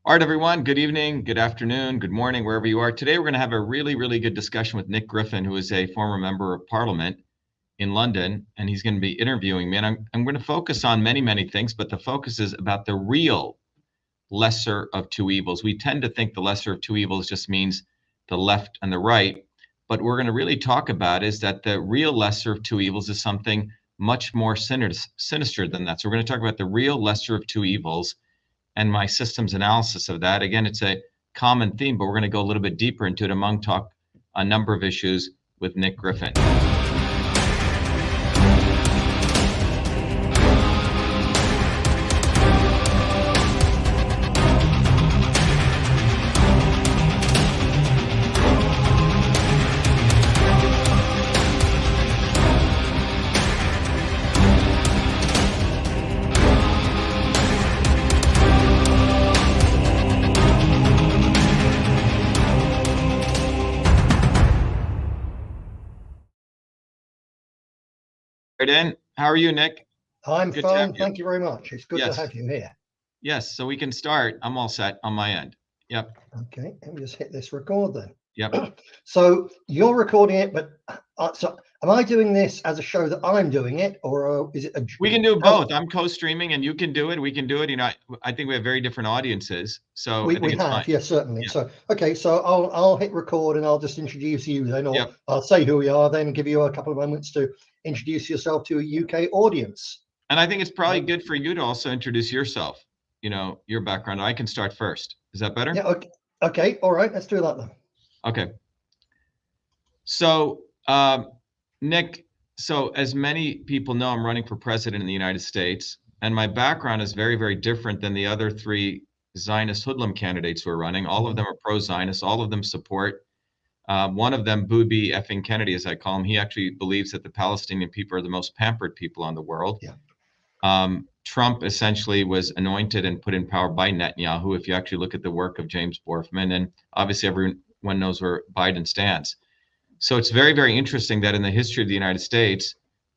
All right, everyone. Good evening, good afternoon, good morning, wherever you are. Today, we're going to have a really, really good discussion with Nick Griffin, who is a former member of Parliament in London, and he's going to be interviewing me. And I'm going to focus on many, many things, but the focus is about the real lesser of two evils. We tend to think the lesser of two evils just means the left and the right, but what we're going to really talk about is that the real lesser of two evils is something much more sinister than that. So we're going to talk about the real lesser of two evils and my systems analysis of that. Again, it's a common theme, but we're going to go a little bit deeper into it among talk a number of issues with Nick Griffin. In. How are you, Nick? I'm fine. Thank you very much. It's good to have you here. Yes, so we can start. I'm all set on my end. Yep. Okay, let me just hit this record then. Yep. So you're recording it, but so am I doing this as a show that I'm doing it, or is it a... We can do both. I'm co-streaming and you can do it. We can do it. You know, I think we have very different audiences. So we have, fine. Yes, certainly. Yeah. So, okay, so I'll hit record and I'll just introduce you then, or I'll say who we are, then give you a couple of moments to introduce yourself to a UK audience. And I think it's probably good for you to also introduce yourself, you know, your background. I can start first. Is that better? Yeah. Okay. All right. Let's do that then. Okay. So, Nick, so as many people know, I'm running for president in the United States, and my background is very, very different than the other three Zionist hoodlum candidates who are running. All of them are pro-Zionist. All of them support. One of them, Booby effing Kennedy, as I call him, he actually believes that the Palestinian people are the most pampered people on the world. Yeah. Trump essentially was anointed and put in power by Netanyahu, if you actually look at the work of James Borfman, and obviously everyone knows where Biden stands. So it's very, very interesting that in the history of the United States,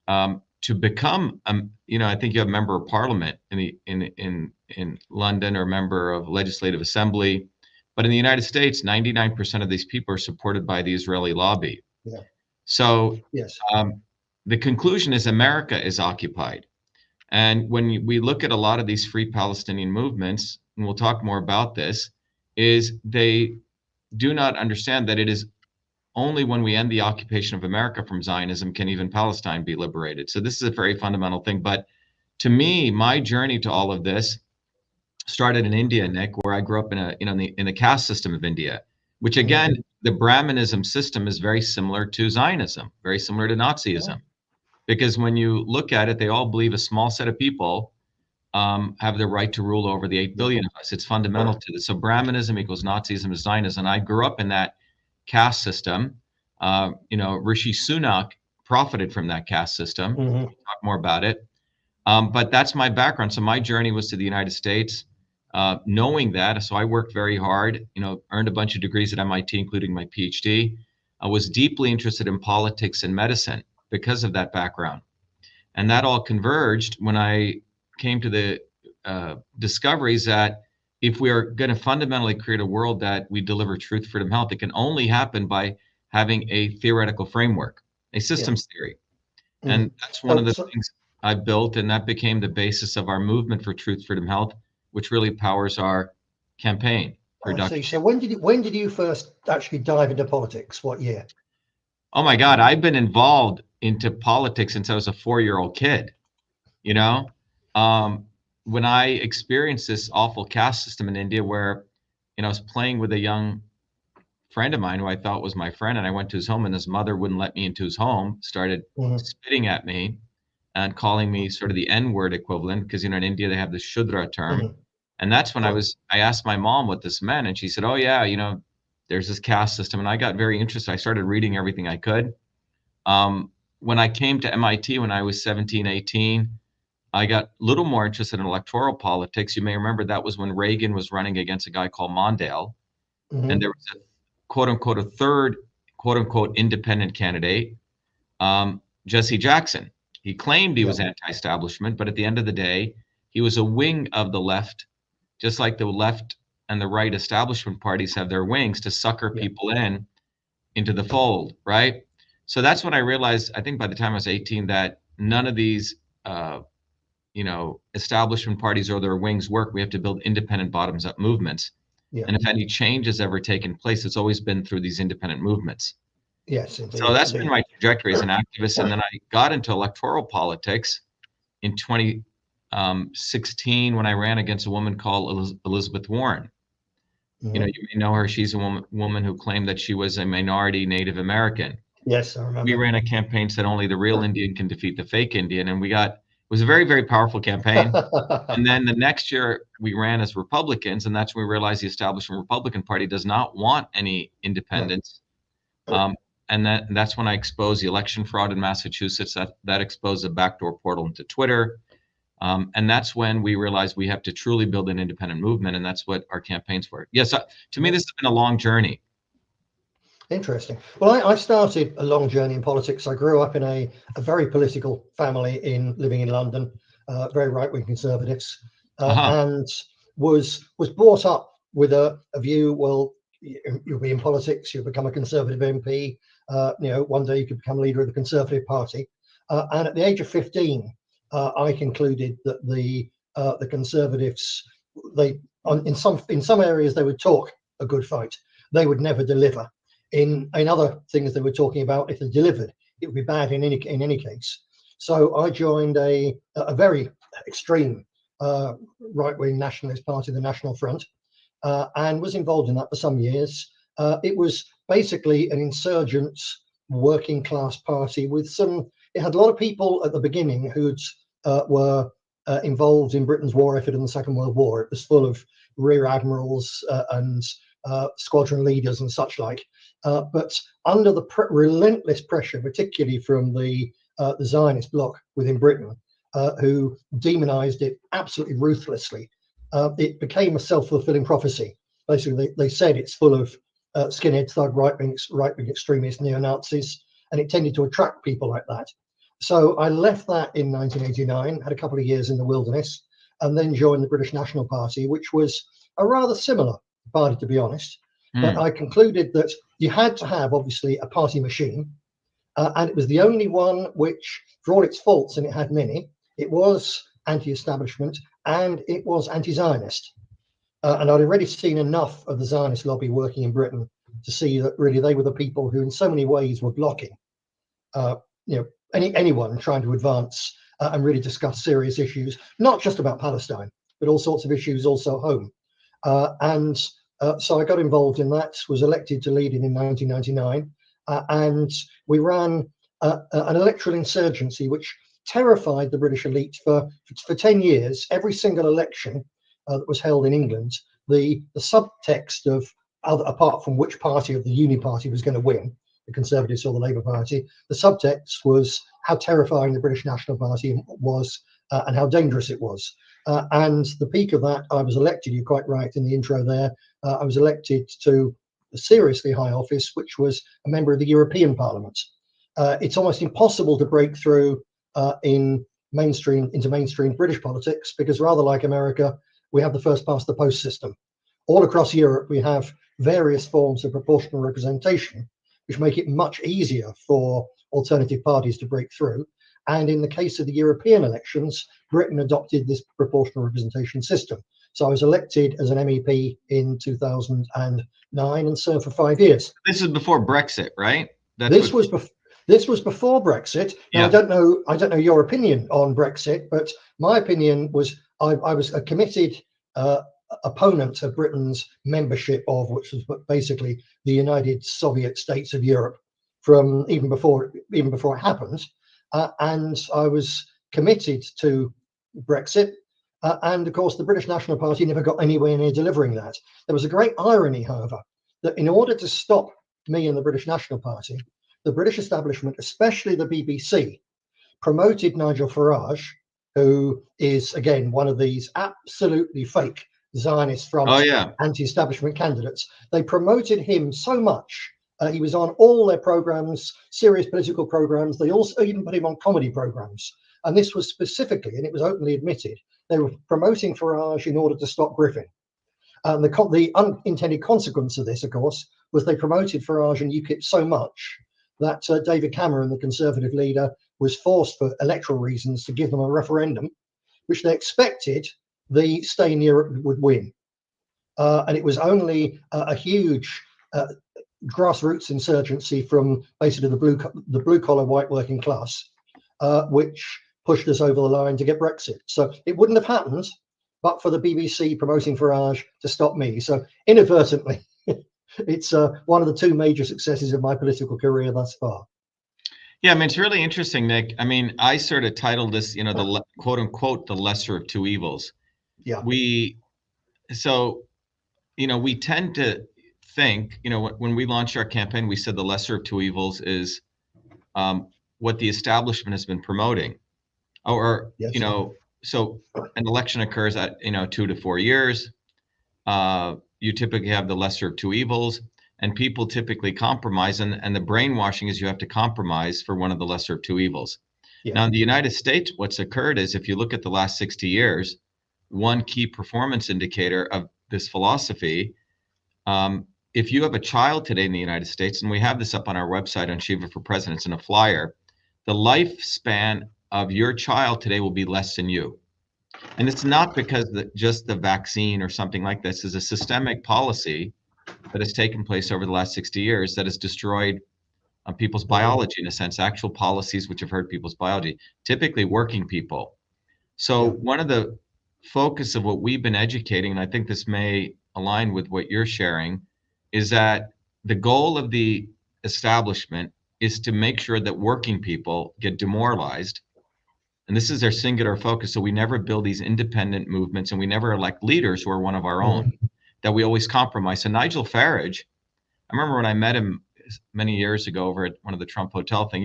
to become, you know, I think you have a member of parliament in London or member of legislative assembly. But in the United States, 99% of these people are supported by the Israeli lobby. Yeah. So yes. The conclusion is America is occupied. And when we look at a lot of these free Palestinian movements, and we'll talk more about this, is they do not understand that it is only when we end the occupation of America from Zionism can even Palestine be liberated. So this is a very fundamental thing. But to me, my journey to all of this started in India, Nick, where I grew up in the caste system of India, which again, the Brahmanism system is very similar to Zionism, very similar to Nazism, because when you look at it, they all believe a small set of people have the right to rule over the 8 billion of us. It's fundamental to this. So Brahmanism equals Nazism is Zionism. I grew up in that caste system. You know, Rishi Sunak profited from that caste system. We'll talk more about it. But that's my background. So my journey was to the United States. Knowing that, so I worked very hard, you know, earned a bunch of degrees at MIT, including my PhD. I was deeply interested in politics and medicine because of that background. And that all converged when I came to the discoveries that if we are going to fundamentally create a world that we deliver truth, freedom, health, it can only happen by having a theoretical framework, a systems theory. And that's one of the things I built, and that became the basis of our movement for truth, freedom, health, which really powers our campaign. So when did you first actually dive into politics? What year? Oh my God, I've been involved into politics since I was a 4-year-old kid. You know, when I experienced this awful caste system in India, where, you know, I was playing with a young friend of mine who I thought was my friend, and I went to his home, and his mother wouldn't let me into his home, started spitting at me and calling me sort of the N-word equivalent, because, you know, in India they have the Shudra term. And that's when I asked my mom what this meant, and she said, oh yeah, you know, there's this caste system. And I got very interested. I started reading everything I could. When I came to MIT when I was 17, 18, I got a little more interested in electoral politics. You may remember that was when Reagan was running against a guy called Mondale. And there was a quote unquote, a third quote unquote independent candidate, Jesse Jackson. He claimed he was anti-establishment, but at the end of the day, he was a wing of the left, just like the left and the right establishment parties have their wings to sucker people into the fold, right? So that's when I realized, I think by the time I was 18, that none of these, establishment parties or their wings work. We have to build independent bottoms-up movements. And if any change has ever taken place, it's always been through these independent movements. Yes, indeed. So that's been my trajectory as an activist. And then I got into electoral politics in 2016 when I ran against a woman called Elizabeth Warren. You may know her. She's a woman who claimed that she was a minority Native American. Yes, I remember. We ran a campaign said only the real Indian can defeat the fake Indian, and it was a very, very powerful campaign. And then the next year we ran as Republicans, and that's when we realized the establishment Republican Party does not want any independents. And that's when I exposed the election fraud in Massachusetts. That exposed a backdoor portal into Twitter. And that's when we realized we have to truly build an independent movement, and that's what our campaigns were. Yes, to me, this has been a long journey. Interesting. Well, I started a long journey in politics. I grew up in a very political family living in London, very right-wing conservatives, and was brought up with a view, well, you'll be in politics, you'll become a Conservative MP, one day you could become leader of the Conservative Party. And at the age of 15, I concluded that the Conservatives, in some areas they would talk a good fight, they would never deliver. In other things they were talking about, if they delivered, it would be bad in any case. So I joined a very extreme right-wing nationalist party, the National Front, and was involved in that for some years. It was basically an insurgent working class party with it had a lot of people at the beginning who were involved in Britain's war effort in the Second World War. It was full of rear admirals and squadron leaders and such like. But under the relentless pressure, particularly from the Zionist bloc within Britain, who demonized it absolutely ruthlessly, it became a self-fulfilling prophecy. Basically, they said it's full of skinhead thug, right-wing extremist neo-Nazis, and it tended to attract people like that. So I left that in 1989, had a couple of years in the wilderness, and then joined the British National Party, which was a rather similar party, to be honest. But I concluded that you had to have, obviously, a party machine, and it was the only one which, for all its faults, and it had many, it was anti-establishment and it was anti-Zionist. And I'd already seen enough of the Zionist lobby working in Britain to see that really they were the people who in so many ways were blocking anyone trying to advance and really discuss serious issues, not just about Palestine, but all sorts of issues also at home. So I got involved in that, was elected to lead it in 1999, and we ran an electoral insurgency which terrified the British elite for 10 years. Every single election that was held in England, the subtext of, apart from which party of the Uni Party was going to win, the Conservatives or the Labour Party, the subtext was how terrifying the British National Party was and how dangerous it was. And the peak of that, I was elected, you're quite right in the intro there, I was elected to a seriously high office, which was a member of the European Parliament. It's almost impossible to break through into mainstream British politics, because rather like America, we have the first past the post system. All across Europe, we have various forms of proportional representation, which make it much easier for alternative parties to break through. And in the case of the European elections, Britain adopted this proportional representation system. So I was elected as an MEP in 2009 and served for 5 years. This is before Brexit, right? This was before Brexit. Now, yeah. I don't know your opinion on Brexit, but my opinion was I was a committed opponent of Britain's membership of, which was basically the United Soviet States of Europe, from even before it happened. And I was committed to Brexit. And of course, the British National Party never got anywhere near delivering that. There was a great irony, however, that in order to stop me and the British National Party, the British establishment, especially the BBC, promoted Nigel Farage, who is, again, one of these absolutely fake Zionist front anti-establishment candidates. They promoted him so much. He was on all their programs, serious political programs. They also even put him on comedy programs. And this was specifically, and it was openly admitted, they were promoting Farage in order to stop Griffin. And the unintended consequence of this, of course, was they promoted Farage and UKIP so much that David Cameron, the Conservative leader, was forced for electoral reasons to give them a referendum, which they expected the Stay in Europe would win. And it was only a huge grassroots insurgency from basically the blue collar white working class, which pushed us over the line to get Brexit. So it wouldn't have happened but for the BBC promoting Farage to stop me. So inadvertently, it's one of the two major successes of my political career thus far. Yeah, I mean, it's really interesting, Nick. I mean, I sort of titled this, the quote unquote, the lesser of two evils. Yeah. We tend to think, when we launched our campaign, we said the lesser of two evils is what the establishment has been promoting. Yes. So an election occurs at, 2 to 4 years. You typically have the lesser of two evils, and people typically compromise. And the brainwashing is you have to compromise for one of the lesser of two evils. Yeah. Now, in the United States, what's occurred is if you look at the last 60 years, one key performance indicator of this philosophy, if you have a child today in the United States, and we have this up on our website on Shiva for Presidents in a flyer, the lifespan of your child today will be less than you. And it's not because just the vaccine or something like this is a systemic policy that has taken place over the last 60 years that has destroyed people's biology, in a sense, actual policies which have hurt people's biology, typically working people. So one of the focus of what we've been educating, and I think this may align with what you're sharing, is that the goal of the establishment is to make sure that working people get demoralized. And this is their singular focus. So we never build these independent movements, and we never elect leaders who are one of our own, that we always compromise. So Nigel Farage, I remember when I met him many years ago over at one of the Trump Hotel thing,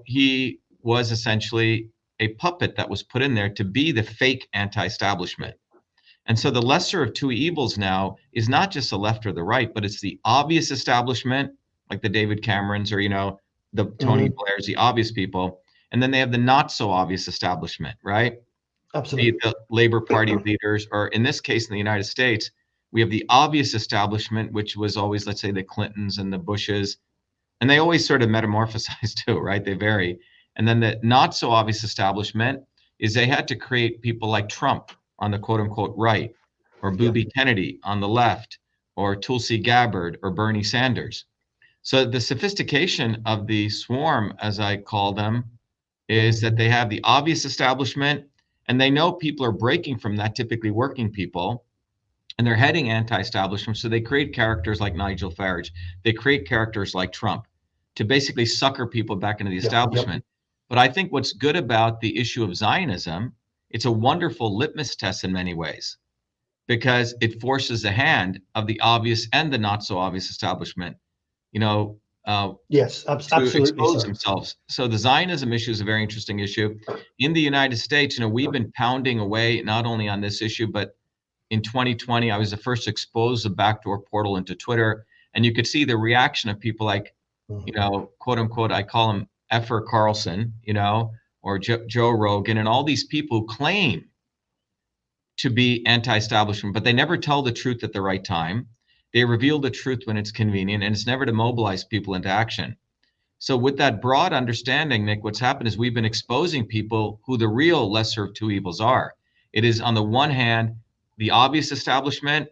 he was essentially a puppet that was put in there to be the fake anti-establishment. And so the lesser of two evils now is not just the left or the right, but it's the obvious establishment, like the David Camerons or, the Tony Blairs, the obvious people. And then they have the not so obvious establishment, right? Absolutely. The Labor Party leaders, or in this case, in the United States, we have the obvious establishment, which was always, let's say, the Clintons and the Bushes. And they always sort of metamorphosize too, right? They vary. And then the not so obvious establishment is they had to create people like Trump on the quote unquote right, or Booby Kennedy on the left, or Tulsi Gabbard or Bernie Sanders. So the sophistication of the swarm, as I call them, is that they have the obvious establishment, and they know people are breaking from that, typically working people, and they're heading anti-establishment. So they create characters like Nigel Farage. They create characters like Trump to basically sucker people back into the establishment. But I think what's good about the issue of Zionism, it's a wonderful litmus test in many ways, because it forces the hand of the obvious and the not so obvious establishment, yes, absolutely, to expose themselves. So the Zionism issue is a very interesting issue. In the United States, we've been pounding away not only on this issue, but in 2020, I was the first to expose the backdoor portal into Twitter. And you could see the reaction of people like, quote unquote, I call him Effer Carlson, or Joe Rogan, and all these people who claim to be anti-establishment, but they never tell the truth at the right time. They reveal the truth when it's convenient, and it's never to mobilize people into action. So with that broad understanding, Nick, what's happened is we've been exposing people who the real lesser of two evils are. It is, on the one hand, the obvious establishment,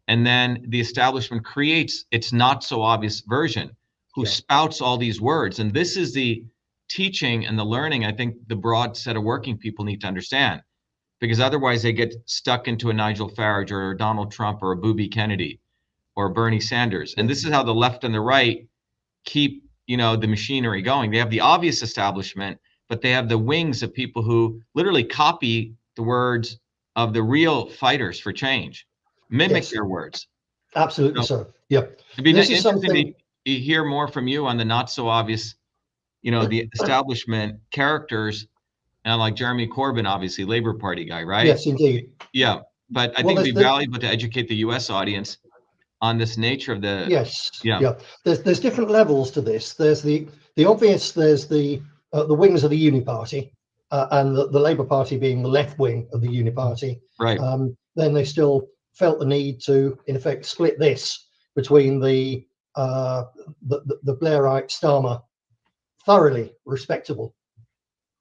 and then the establishment creates its not so obvious version, who spouts all these words. And this is the teaching and the learning I think the broad set of working people need to understand, because otherwise they get stuck into a Nigel Farage or a Donald Trump or a Booby Kennedy or Bernie Sanders. And this is how the left and the right keep, the machinery going. They have the obvious establishment, but they have the wings of people who literally copy the words of the real fighters for change, mimic their words. Absolutely so. Yep. It'd be interesting to hear more from you on the not so obvious, the establishment characters, and like Jeremy Corbyn, obviously Labor Party guy, right? Yes, indeed. Yeah, but I think it'd be valuable to educate the U.S. audience on this nature of the. Yes. Yeah. There's different levels to this. There's the obvious. There's the wings of the Uni Party, and the Labour Party being the left wing of the Uni Party. Right. Then they still felt the need to, in effect, split this between the Blairite, Starmer, thoroughly respectable,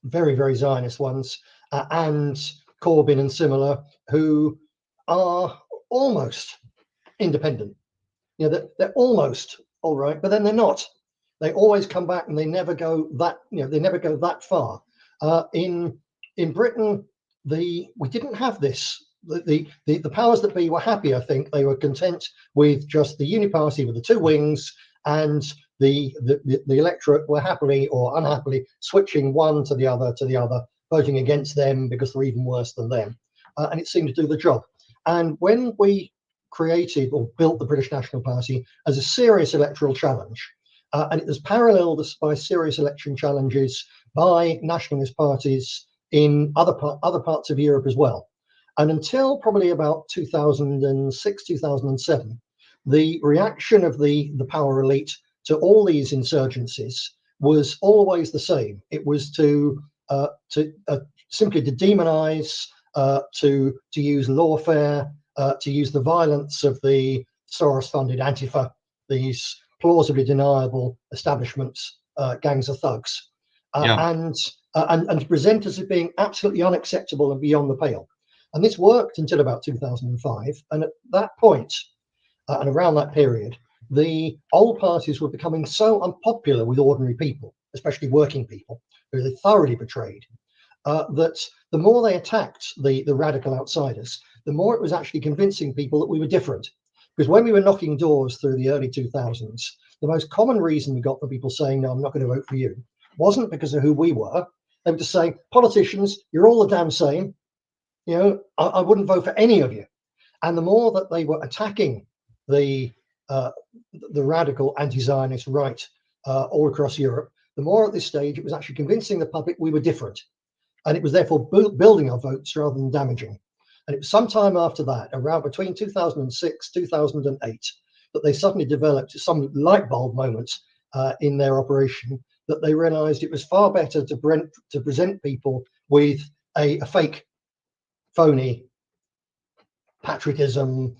very, very Zionist ones, and Corbyn and similar, who are almost independent. You know, they're almost all right, but then they're not. They always come back, and they never go that. You know, they never go that far. In Britain, we didn't have this. The powers that be were happy. I think they were content with just the uniparty with the two wings, and the electorate were happily or unhappily switching one to the other, voting against them because they're even worse than them, and it seemed to do the job. And when we created or built the British National Party as a serious electoral challenge, and it was paralleled by serious election challenges by nationalist parties in other parts of Europe as well. And until probably about 2006, 2007, the reaction of the power elite to all these insurgencies was always the same. It was to simply to demonize, to use lawfare, to use the violence of the Soros-funded Antifa, these plausibly deniable establishments, gangs of thugs, and to present as being absolutely unacceptable and beyond the pale. And this worked until about 2005. And at that point, and around that period, the old parties were becoming so unpopular with ordinary people, especially working people, who they thoroughly betrayed, that the more they attacked the radical outsiders, the more it was actually convincing people that we were different. Because when we were knocking doors through the early 2000s, the most common reason we got for people saying, no, I'm not going to vote for you, wasn't because of who we were. They were just saying, politicians, you're all the damn same. You know, I wouldn't vote for any of you. And the more that they were attacking the radical anti-Zionist right all across Europe, the more at this stage it was actually convincing the public we were different. And it was therefore building our votes rather than damaging. And it was sometime after that, around between 2006, 2008, that they suddenly developed some light bulb moments in their operation, that they realized it was far better to present people with a fake, phony patriotism,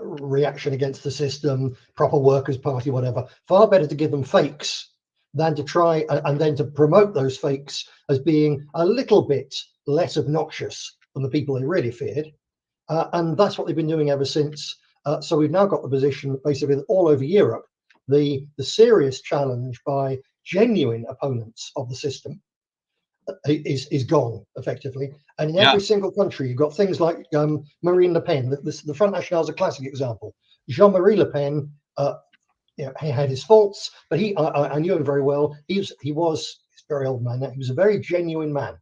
reaction against the system, proper workers' party, whatever. Far better to give them fakes than to try and then to promote those fakes as being a little bit less obnoxious than the people they really feared. And that's what they've been doing ever since. So we've now got the position basically that all over Europe, the serious challenge by genuine opponents of the system is gone effectively. And in every single country, you've got things like Marine Le Pen. The Front National is a classic example. Jean-Marie Le Pen, you know, he had his faults, but I knew him very well. He's very old man now. He was a very genuine man.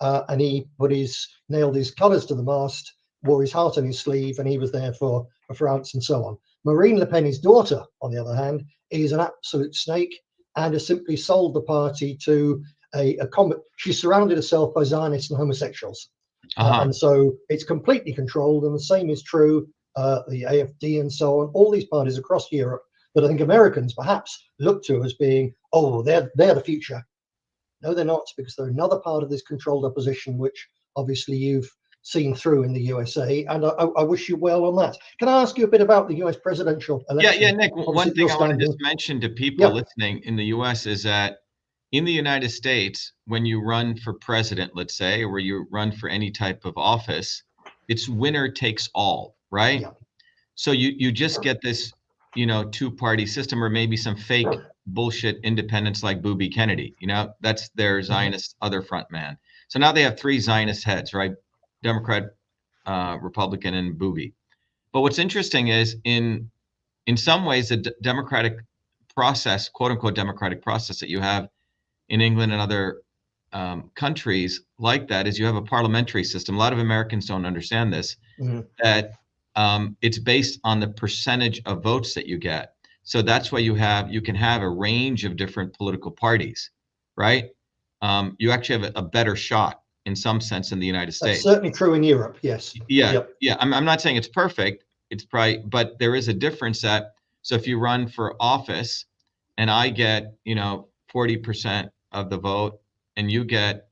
And he nailed his colours to the mast, wore his heart on his sleeve, and he was there for France and so on. Marine Le Pen, his daughter, on the other hand, is an absolute snake and has simply sold the party to a combat. She's surrounded herself by Zionists and homosexuals. And so it's completely controlled. And the same is true, the AFD and so on, all these parties across Europe that I think Americans perhaps look to as being, oh, they're the future. No, they're not, because they're another part of this controlled opposition, which obviously you've seen through in the USA. And I wish you well on that. Can I ask you a bit about the US presidential election? Yeah, Nick, one thing I want to just mention to people listening in the US is that in the United States, when you run for president, let's say, or you run for any type of office, it's winner takes all, right? Yeah. So you just get this, you know, two-party system, or maybe some fake bullshit independents like Booby Kennedy. You know, that's their Zionist other front man. So now they have three Zionist heads, right? Democrat, Republican, and Booby. But what's interesting is in some ways, the democratic process, quote unquote, democratic process that you have in England and other countries like that is you have a parliamentary system. A lot of Americans don't understand this, that it's based on the percentage of votes that you get. So that's why you can have a range of different political parties, right? You actually have a better shot in some sense in the United States. That's certainly true in Europe, yes. Yeah. I'm not saying it's perfect. It's probably, but there is a difference that, so if you run for office and I get, 40% of the vote and you get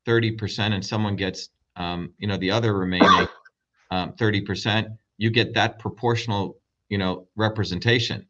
30% and someone gets, the other remaining, 30%, you get that proportional, representation.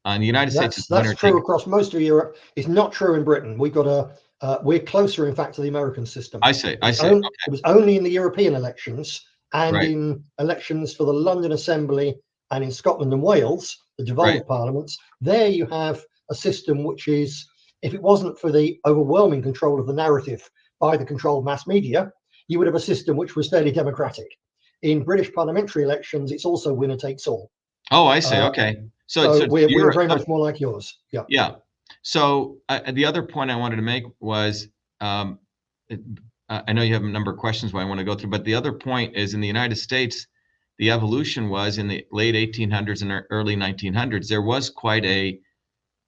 In the United States, it's That's winner true take. across most of Europe. It's not true in Britain. We're closer, in fact, to the American system. I see. It was only in the European elections and Right. in elections for the London Assembly and in Scotland and Wales, the devolved parliaments. There you have a system which is, if it wasn't for the overwhelming control of the narrative by the controlled mass media, you would have a system which was fairly democratic. In British parliamentary elections, it's also winner takes all. Oh, I see. Okay. So we're very much more like yours. Yeah. Yeah. So the other point I wanted to make was, I know you have a number of questions I want to go through, but the other point is in the United States, the evolution was in the late 1800s and early 1900s, there was quite a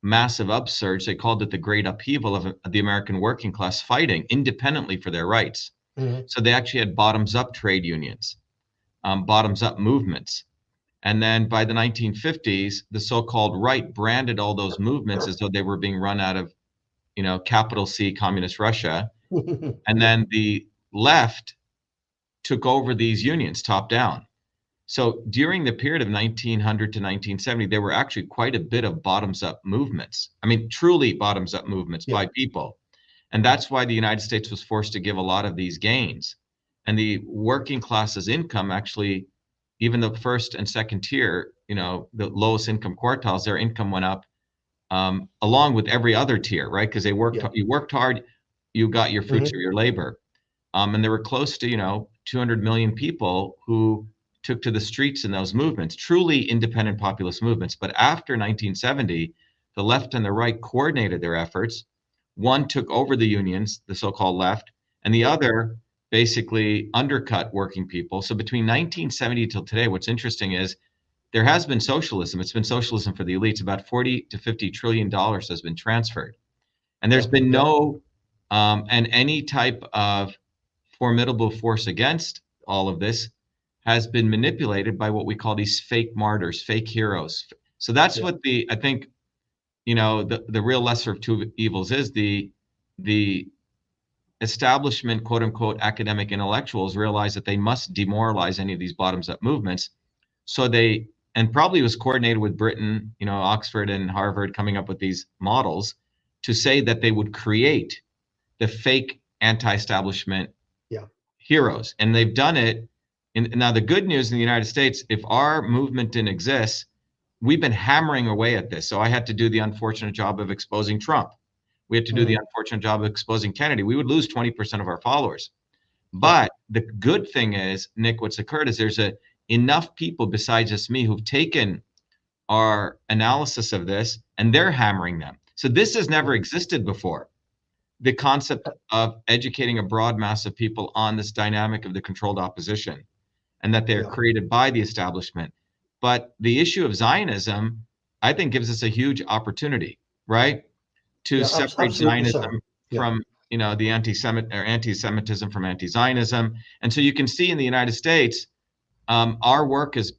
massive upsurge. They called it the great upheaval of the American working class fighting independently for their rights. Mm-hmm. So they actually had bottoms up trade unions, bottoms up movements. And then by the 1950s, the so-called right branded all those movements as though they were being run out of, capital C communist Russia. And then the left took over these unions top down. So during the period of 1900 to 1970, there were actually quite a bit of bottoms up movements. I mean, truly bottoms up movements by people. And that's why the United States was forced to give a lot of these gains. And the working class's income actually, even the first and second tier, the lowest income quartiles, their income went up along with every other tier, right? Because you worked hard, you got your fruits of your labor. And there were close to, 200 million people who took to the streets in those movements, truly independent populist movements. But after 1970, the left and the right coordinated their efforts. One took over the unions, the so-called left, and the other basically undercut working people. So between 1970 till today, what's interesting is there has been socialism. It's been socialism for the elites. About 40 to 50 trillion dollars has been transferred. And there's been no, and any type of formidable force against all of this has been manipulated by what we call these fake martyrs, fake heroes. So that's what I think, the real lesser of two evils is the establishment, quote unquote, academic intellectuals realize that they must demoralize any of these bottoms up movements. So and probably was coordinated with Britain, Oxford and Harvard coming up with these models to say that they would create the fake anti-establishment heroes. And they've done it. Now, the good news in the United States, if our movement didn't exist, we've been hammering away at this. So I had to do the unfortunate job of exposing Trump. We had to do the unfortunate job of exposing Kennedy. We would lose 20% of our followers. But the good thing is, Nick, what's occurred is there's enough people besides just me who've taken our analysis of this and they're hammering them. So this has never existed before. The concept of educating a broad mass of people on this dynamic of the controlled opposition and that they're created by the establishment. But the issue of Zionism, I think, gives us a huge opportunity, right? To separate Zionism from, the anti-Semitism from anti-Zionism. And so you can see in the United States, our work has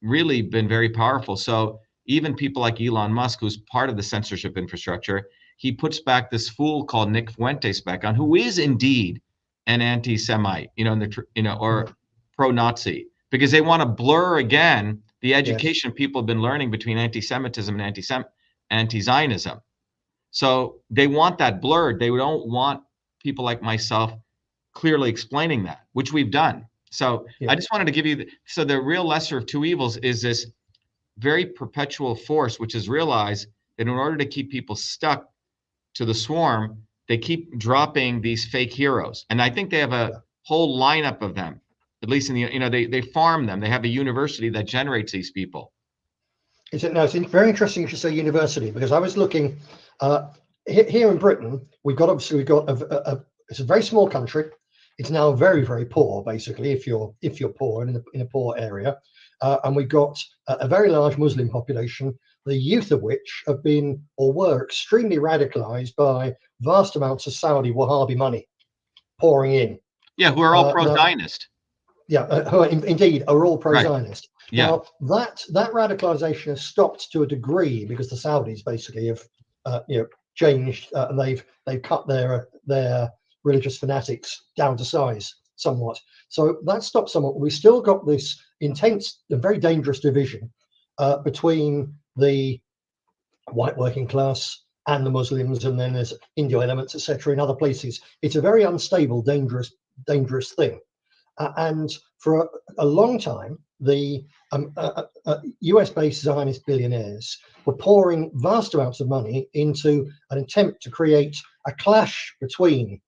really been very powerful. So even people like Elon Musk, who's part of the censorship infrastructure, he puts back this fool called Nick Fuentes back on, who is indeed an anti-Semite, or pro-Nazi, because they want to blur again the education people have been learning between anti-Semitism and anti-Zionism. So they want that blurred. They don't want people like myself clearly explaining that, which we've done. So I just wanted to give you, so the real lesser of two evils is this very perpetual force, which is realized that in order to keep people stuck to the swarm, they keep dropping these fake heroes. And I think they have a whole lineup of them, at least in the, they farm them. They have a university that generates these people. It's very interesting you should say university, because I was looking here in Britain. We've got it's a very small country. It's now very, very poor, basically, if you're poor and in a poor area. And we've got a very large Muslim population, the youth of which have been or were extremely radicalized by vast amounts of Saudi Wahhabi money pouring in. Yeah, who are all pro-Zionist. Who indeed are all pro-Zionist. Right. Yeah. Now, that radicalization has stopped to a degree because the Saudis basically have changed and they've cut their religious fanatics down to size. somewhat. So that stopped somewhat. We still got this intense and very dangerous division between the white working class and the Muslims, and then there's Hindu elements, etc. in other places. It's a very unstable, dangerous thing. And for a long time, the US-based Zionist billionaires were pouring vast amounts of money into an attempt to create a clash between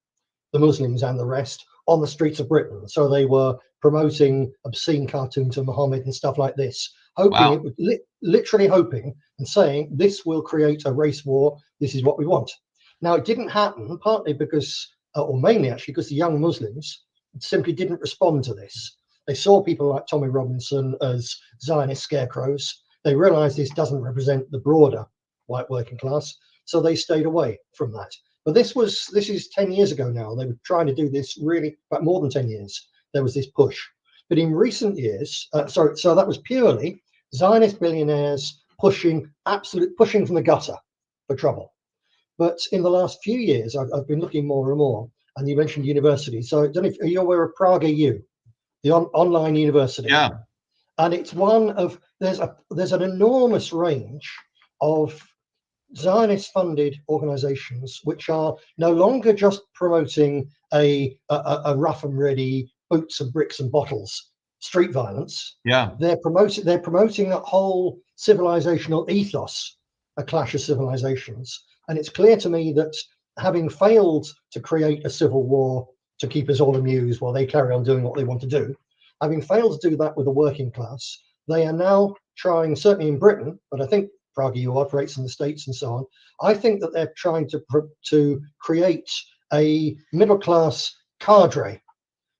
the Muslims and the rest on the streets of Britain. So they were promoting obscene cartoons of Muhammad and stuff like this, hoping it would literally hoping and saying this will create a race war. This is what we want. Now, it didn't happen, partly because, or mainly actually, because the young Muslims simply didn't respond to this. They saw people like Tommy Robinson as Zionist scarecrows. They realized this doesn't represent the broader white working class, so they stayed away from that. But this is 10 years ago now. They were trying to do this really, but more than 10 years, there was this push. But in recent years, so that was purely Zionist billionaires pushing from the gutter for trouble. But in the last few years, I've been looking more and more, and you mentioned universities. So I don't know if you're aware of Prague EU, the online university. Yeah. And it's one of, there's an enormous range of Zionist-funded organizations which are no longer just promoting a rough and ready boots and bricks and bottles street violence. Yeah. They're promoting a whole civilizational ethos, a clash of civilizations. And it's clear to me that having failed to create a civil war to keep us all amused while they carry on doing what they want to do, having failed to do that with the working class, they are now trying, certainly in Britain, but I think Prague EU operates in the States and so on. I think that they're trying to create a middle class cadre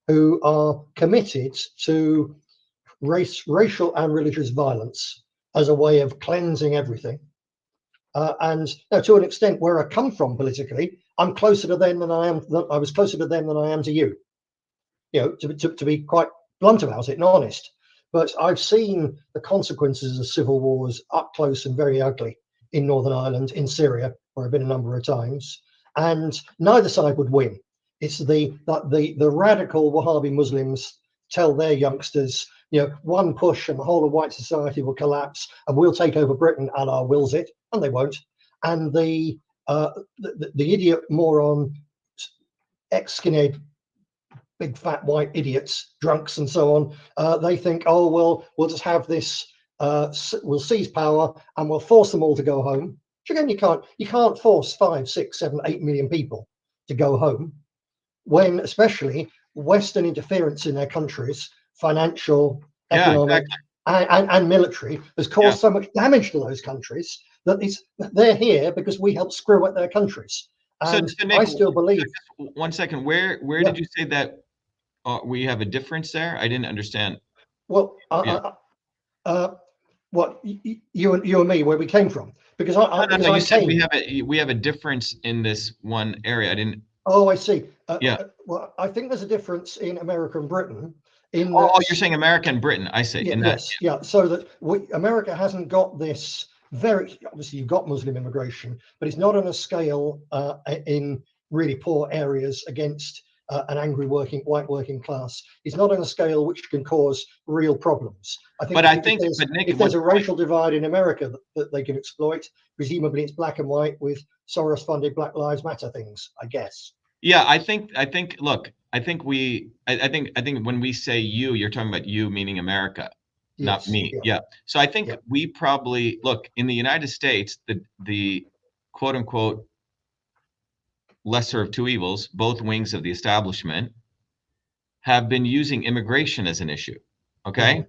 who are committed to racial and religious violence as a way of cleansing everything. And to an extent, where I come from politically, I'm closer to them than I am. I was closer to them than I am to you. You know, to be quite blunt about it and honest. But I've seen the consequences of civil wars up close and very ugly in Northern Ireland, in Syria, where I've been a number of times, and neither side would win. It's the radical Wahhabi Muslims tell their youngsters, you know, one push and the whole of white society will collapse, and we'll take over Britain, Allah wills it, and they won't. And the idiot moron ex-skinhead big fat white idiots, drunks and so on, they think, oh, well, we'll just have this, we'll seize power and we'll force them all to go home. Which again, you can't force 5, 6, 7, 8 million people to go home, when especially Western interference in their countries, financial, economic, and military, has caused so much damage to those countries that they're here because we help screw up their countries. And so Nick, I still believe. 1 second, where did you say that we have a difference there? I didn't understand. Well, what you and me, where we came from, because no, you said we have a difference in this one area. I didn't. Oh, I see. Well, I think there's a difference in America and Britain. You're saying America and Britain. I see. Yeah. So that America hasn't got this very, obviously you've got Muslim immigration, but it's not on a scale in really poor areas against an angry white working class. It's not on a scale which can cause real problems. If there's a racial divide in America that they can exploit, presumably it's black and white with Soros-funded Black Lives Matter things, I guess. Yeah, I think look, I think when we say you, you're talking about you meaning America, not me. Yeah. So I think we probably look in the United States, the quote unquote lesser of two evils, both wings of the establishment, have been using immigration as an issue. Okay.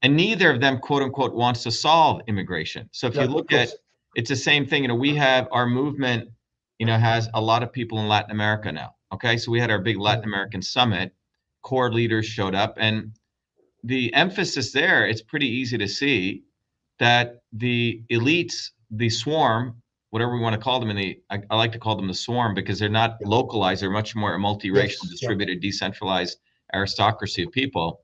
And neither of them, quote unquote, wants to solve immigration. So if you look at, it's the same thing. You know, we have our movement, you know, has a lot of people in Latin America now. Okay. So we had our big Latin American summit, core leaders showed up, and the emphasis there, it's pretty easy to see that the elites, the swarm, whatever we want to call them, I like to call them the swarm because they're not localized, they're much more a multiracial, distributed, decentralized aristocracy of people.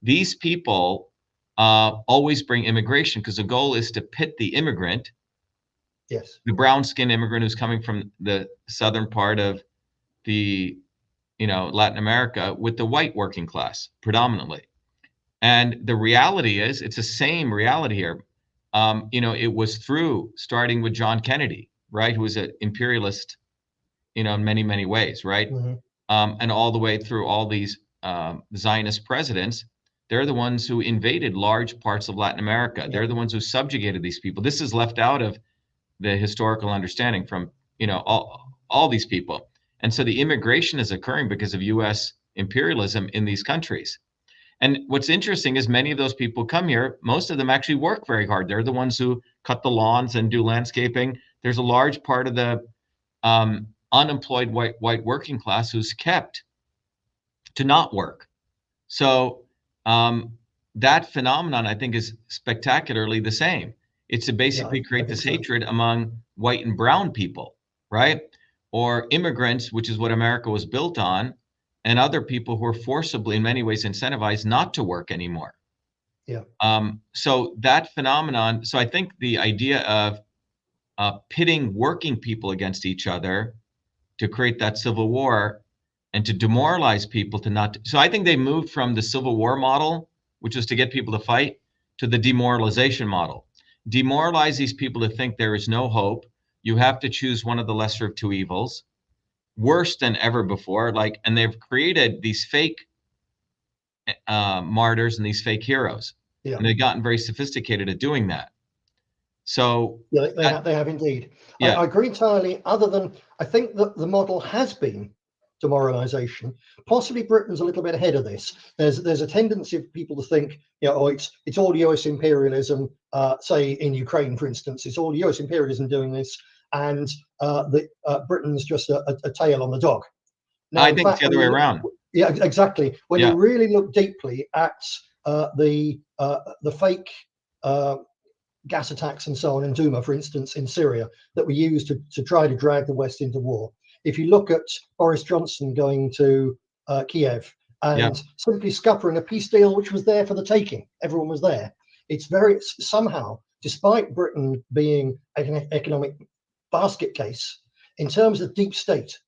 These people always bring immigration because the goal is to pit the immigrant, the brown-skinned immigrant who's coming from the southern part of the Latin America with the white working class predominantly. And the reality is, it's the same reality here. It was through starting with John Kennedy, right, who was an imperialist, in many, many ways, right? Mm-hmm. And all the way through all these Zionist presidents. They're the ones who invaded large parts of Latin America. They're the ones who subjugated these people. This is left out of the historical understanding from, all these people. And so the immigration is occurring because of U.S. imperialism in these countries. And what's interesting is many of those people come here. Most of them actually work very hard. They're the ones who cut the lawns and do landscaping. There's a large part of the unemployed white working class who's kept to not work. So that phenomenon, I think, is spectacularly the same. It's to basically create this hatred among white and brown people, right? Or immigrants, which is what America was built on, and other people who are forcibly, in many ways, incentivized not to work anymore. Yeah. So that phenomenon. So I think the idea of pitting working people against each other to create that civil war and to demoralize people to not. So I think they moved from the Civil War model, which was to get people to fight, to the demoralization model. Demoralize these people to think there is no hope. You have to choose one of the lesser of two evils. Worse than ever before. And they've created these fake martyrs and these fake heroes. Yeah. And they've gotten very sophisticated at doing that. So yeah, they have indeed. Yeah. I agree entirely. Other than I think that the model has been demoralization. Possibly Britain's a little bit ahead of this. There's a tendency of people to think, it's all US imperialism. Say in Ukraine, for instance, it's all US imperialism doing this, and Britain's just a tail on the dog. Now, I think it's the other way around. Yeah, exactly. When you really look deeply at the fake gas attacks and so on in Duma, for instance, in Syria, that were used to try to drag the West into war. If you look at Boris Johnson going to Kiev and simply scuppering a peace deal which was there for the taking, everyone was there. It's very somehow, despite Britain being an economic basket case, in terms of deep state,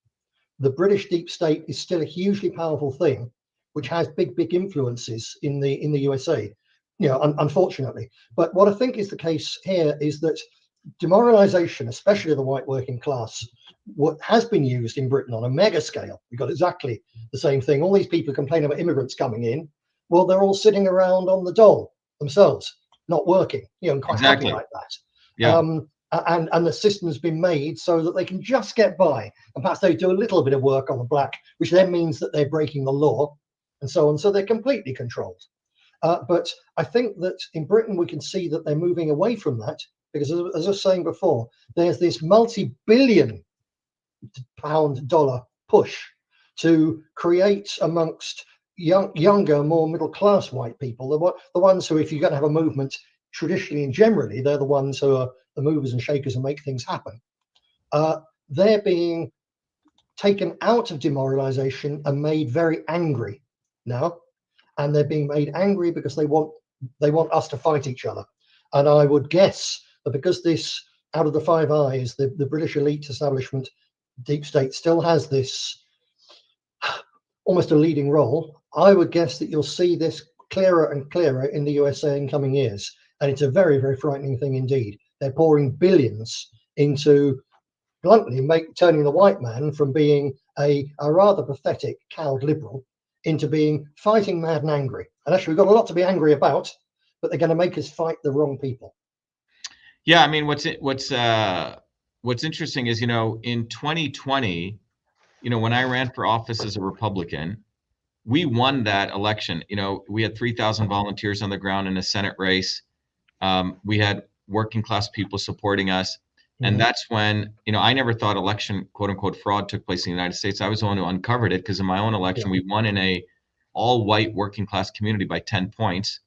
the British deep state is still a hugely powerful thing, which has big influences in the USA. Unfortunately. But what I think is the case here is that demoralization, especially of the white working class, what has been used in Britain on a mega scale. We've got exactly the same thing. All these people complain about immigrants coming in. Well, they're all sitting around on the dole themselves, not working, and quite happy like that. Yeah. And the system's been made so that they can just get by. And perhaps they do a little bit of work on the black, which then means that they're breaking the law and so on. So they're completely controlled. But I think that in Britain, we can see that they're moving away from that because, as I was saying before, there's this multi-billion dollar push to create amongst younger, more middle-class white people, the ones who, if you're going to have a movement traditionally and generally, they're the ones who are the movers and shakers and make things happen. They're being taken out of demoralization and made very angry now. And they're being made angry because they want us to fight each other. And I would guess that because this, out of the Five Eyes, the British elite establishment, deep state, still has this almost a leading role, I would guess that you'll see this clearer and clearer in the USA in coming years. And it's a very, very frightening thing indeed. They're pouring billions into, bluntly, turning the white man from being a rather pathetic, cowed liberal into being fighting mad and angry. And actually, we've got a lot to be angry about, but they're going to make us fight the wrong people. Yeah, I mean, what's interesting is, in 2020, when I ran for office as a Republican, we won that election. We had 3,000 volunteers on the ground in a Senate race. We had working class people supporting us. And that's when, I never thought election, quote unquote, fraud took place in the United States. I was the one who uncovered it because in my own election, we won in a all white working class community by 10 points.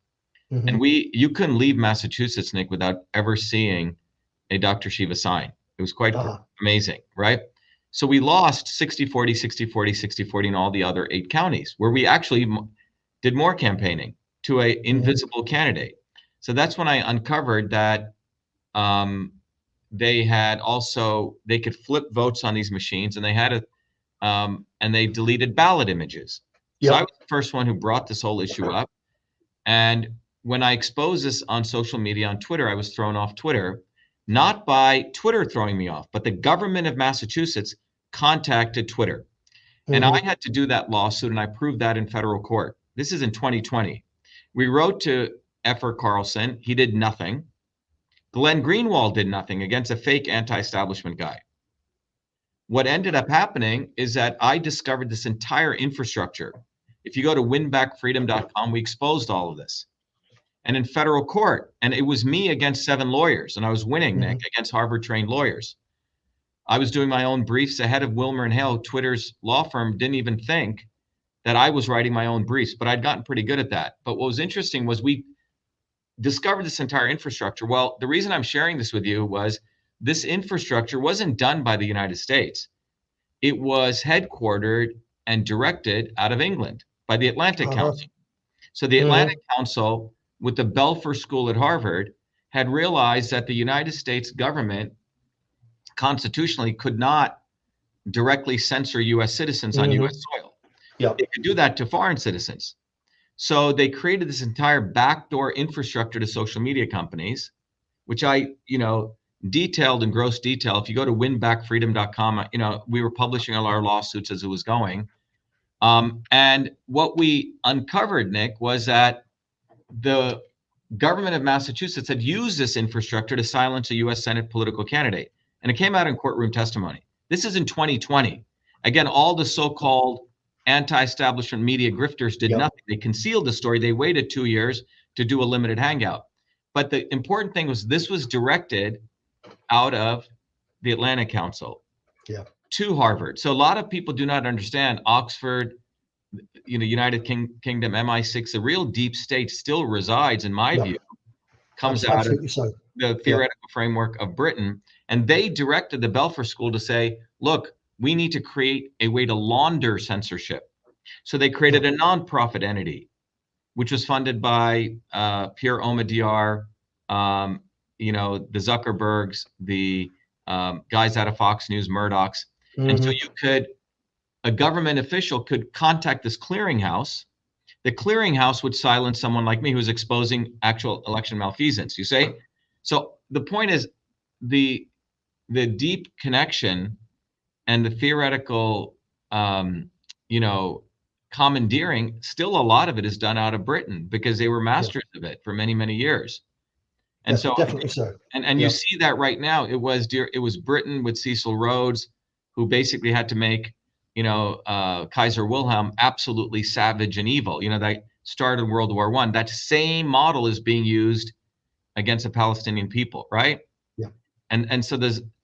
And you couldn't leave Massachusetts, Nick, without ever seeing a Dr.SHIVA sign. It was quite amazing, right? So we lost 60-40, 60-40, 60-40 in all the other 8 counties where we actually did more campaigning to a invisible candidate. So that's when I uncovered that they could flip votes on these machines, and they had and they deleted ballot images. So I was the first one who brought this whole issue up. And when I exposed this on social media, on Twitter, I was thrown off Twitter, not by Twitter throwing me off, but the government of Massachusetts contacted Twitter. And I had to do that lawsuit, and I proved that in federal court. This is in 2020. We wrote to Effer Carlson. He did nothing. Glenn Greenwald did nothing against a fake anti-establishment guy. What ended up happening is that I discovered this entire infrastructure. If you go to winbackfreedom.com, we exposed all of this. And in federal court, and it was me against 7 lawyers, and I was winning, Nick, against Harvard-trained lawyers. I was doing my own briefs. The head of Wilmer & Hale, Twitter's law firm, didn't even think that I was writing my own briefs, but I'd gotten pretty good at that. But what was interesting was we discovered this entire infrastructure. Well, the reason I'm sharing this with you was this infrastructure wasn't done by the United States. It was headquartered and directed out of England by the Atlantic Council. So the Atlantic Council, with the Belfer School at Harvard, had realized that the United States government constitutionally could not directly censor U.S. citizens on U.S. soil. They could do that to foreign citizens. So they created this entire backdoor infrastructure to social media companies, which I, detailed in gross detail. If you go to winbackfreedom.com, we were publishing all our lawsuits as it was going. And what we uncovered, Nick, was that the government of Massachusetts had used this infrastructure to silence a U.S. Senate political candidate. And it came out in courtroom testimony. This is in 2020. Again, all the so-called anti-establishment media grifters did nothing. They concealed the story. They waited 2 years to do a limited hangout. But the important thing was this was directed out of the Atlantic Council to Harvard. So a lot of people do not understand Oxford, United Kingdom, MI6, the real deep state still resides, in my view, comes out of the theoretical framework of Britain. And they directed the Belfer School to say, look, we need to create a way to launder censorship. So they created a nonprofit entity, which was funded by Pierre Omidyar, the Zuckerbergs, the guys out of Fox News, Murdoch's. And so a government official could contact this clearinghouse. The clearinghouse would silence someone like me who's exposing actual election malfeasance, you say? So the point is the deep connection and the theoretical, commandeering, still a lot of it is done out of Britain because they were masters of it for many, many years. And so definitely so. And you see that right now. It was Britain with Cecil Rhodes, who basically had to make, Kaiser Wilhelm absolutely savage and evil. That started World War I. That same model is being used against the Palestinian people, right? Yeah. And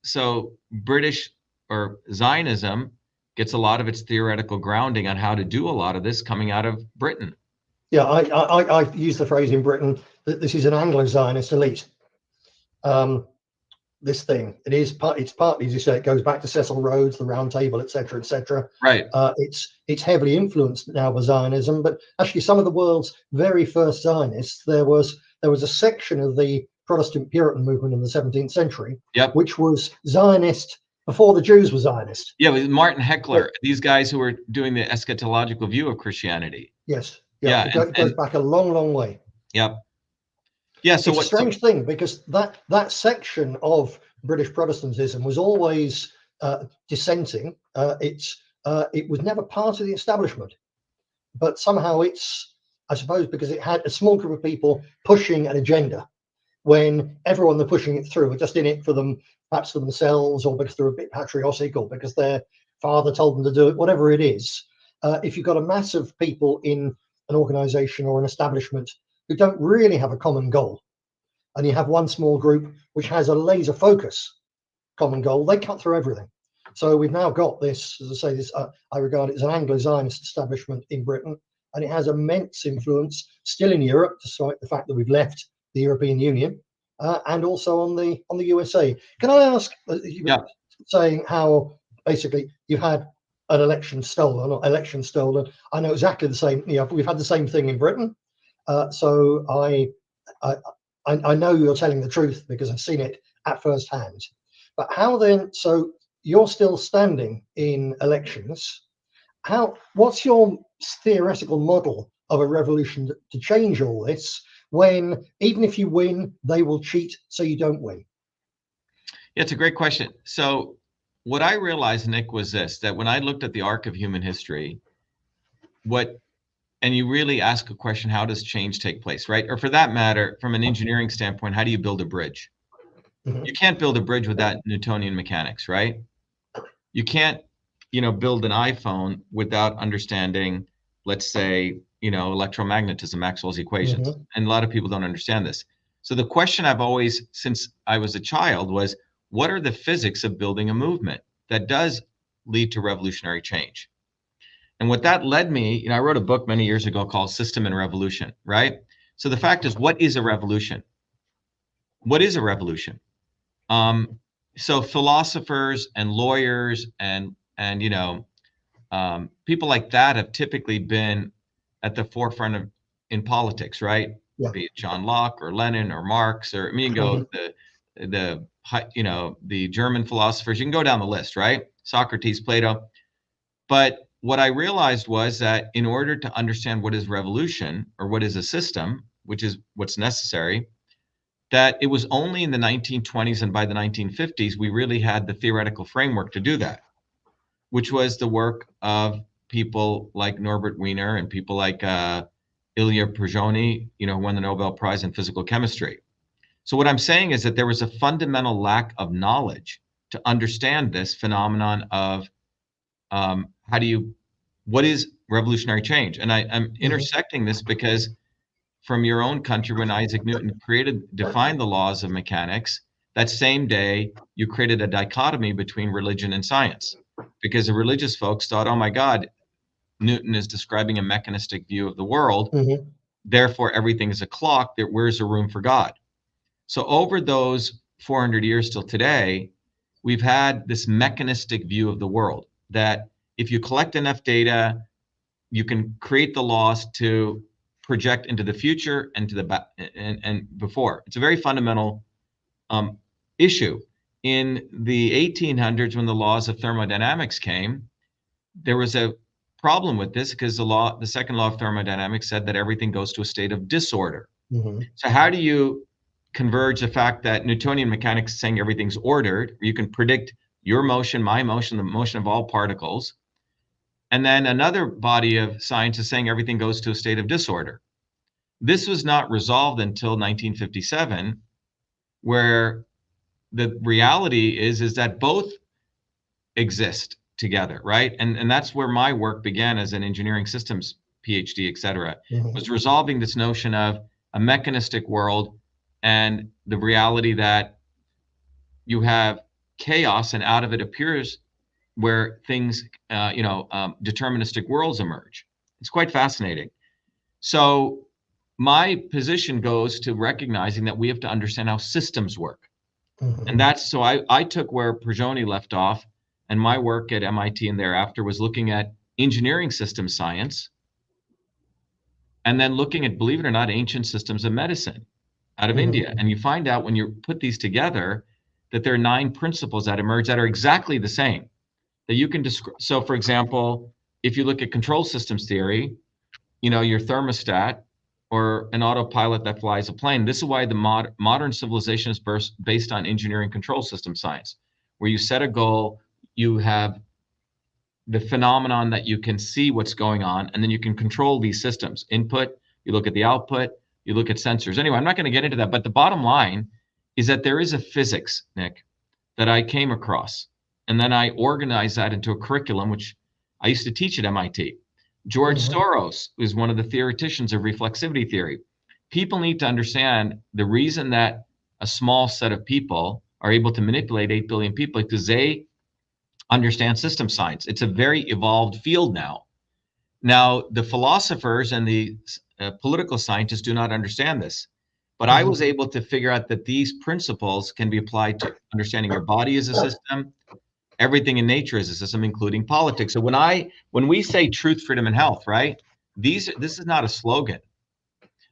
so British or Zionism gets a lot of its theoretical grounding on how to do a lot of this coming out of Britain. Yeah, I use the phrase in Britain that this is an Anglo-Zionist elite. This thing, it's partly, as you say, it goes back to Cecil Rhodes, the Round Table, etc., etc. Right. It's heavily influenced now by Zionism, but actually, some of the world's very first Zionists, there was a section of the Protestant Puritan movement in the 17th century, which was Zionist before the Jews were Zionist. Yeah, with Martin Heckler, these guys who were doing the eschatological view of Christianity. Yes. Yeah, it goes back a long, long way. Yep. Yeah, so it's a strange thing because that section of British Protestantism was always dissenting. It was never part of the establishment, but somehow I suppose, because it had a small group of people pushing an agenda, when everyone they're pushing it through are just in it for them, perhaps for themselves, or because they're a bit patriotic, or because their father told them to do it, whatever it is. If you've got a mass of people in an organization or an establishment who don't really have a common goal, and you have one small group which has a laser focus common goal, they cut through everything. So we've now got this, as I say, I regard it as an Anglo-Zionist establishment in Britain, and it has immense influence still in Europe, despite the fact that we've left the European Union, and also on the USA. Can I ask, you were saying how basically you had an election stolen, I know exactly the same. We've had the same thing in Britain. So I know you're telling the truth because I've seen it at first hand. But how then? So you're still standing in elections. What's your theoretical model of a revolution to change all this, when even if you win, they will cheat so you don't win? Yeah, it's a great question. So what I realized, Nick, was this, that when I looked at the arc of human history, and you really ask a question, how does change take place, right? Or for that matter, from an engineering standpoint, how do you build a bridge? Mm-hmm. You can't build a bridge without Newtonian mechanics, right? You can't, build an iPhone without understanding, let's say, electromagnetism, Maxwell's equations. Mm-hmm. And a lot of people don't understand this. So the question I've always, since I was a child, was what are the physics of building a movement that does lead to revolutionary change? And what that led me, I wrote a book many years ago called System and Revolution, right? So the fact is, what is a revolution? What is a revolution? So philosophers and lawyers and people like that have typically been at the forefront in politics, right? Yeah. Be it John Locke or Lenin or Marx, or you can go the German philosophers. You can go down the list, right? Socrates, Plato. But what I realized was that in order to understand what is revolution or what is a system, which is what's necessary, that it was only in the 1920s and by the 1950s we really had the theoretical framework to do that, which was the work of people like Norbert Wiener and people like Ilya Prigogine, who won the Nobel Prize in physical chemistry. So what I'm saying is that there was a fundamental lack of knowledge to understand this phenomenon of what is revolutionary change? And I'm intersecting this because from your own country, when Isaac Newton defined the laws of mechanics, that same day you created a dichotomy between religion and science, because the religious folks thought, oh my God, Newton is describing a mechanistic view of the world. Mm-hmm. Therefore, everything is a clock. Where's the room for God? So over those 400 years till today, we've had this mechanistic view of the world that if you collect enough data, you can create the laws to project into the future and to the back and before. It's a very fundamental issue. In the 1800s, when the laws of thermodynamics came, there was a problem with this because the second law of thermodynamics said that everything goes to a state of disorder. Mm-hmm. So how do you converge the fact that Newtonian mechanics is saying everything's ordered, you can predict your motion, my motion, the motion of all particles, and then another body of science is saying everything goes to a state of disorder? This was not resolved until 1957, where the reality is that both exist together, right? And that's where my work began as an engineering systems PhD, et cetera, was resolving this notion of a mechanistic world and the reality that you have chaos and out of it appears where things, deterministic worlds emerge. It's quite fascinating. So my position goes to recognizing that we have to understand how systems work. And that's, so I took where Prigogine left off, and my work at MIT and thereafter was looking at engineering system science, and then looking at, believe it or not, ancient systems of medicine out of India. And you find out when you put these together that there are 9 principles that emerge that are exactly the same. That you can describe. So for example, if you look at control systems theory, your thermostat or an autopilot that flies a plane, this is why the modern civilization is based on engineering control system science, where you set a goal, you have the phenomenon that you can see what's going on, and then you can control these systems. Input, you look at the output, you look at sensors. Anyway, I'm not going to get into that, but the bottom line is that there is a physics, Nick, that I came across. And then I organized that into a curriculum, which I used to teach at MIT. George Soros is one of the theoreticians of reflexivity theory. People need to understand the reason that a small set of people are able to manipulate 8 billion people because they understand system science. It's a very evolved field now. Now, the philosophers and the political scientists do not understand this. But I was able to figure out that these principles can be applied to understanding your body as a system, everything in nature is a system, including politics. So when we say truth, freedom, and health, right? This is not a slogan.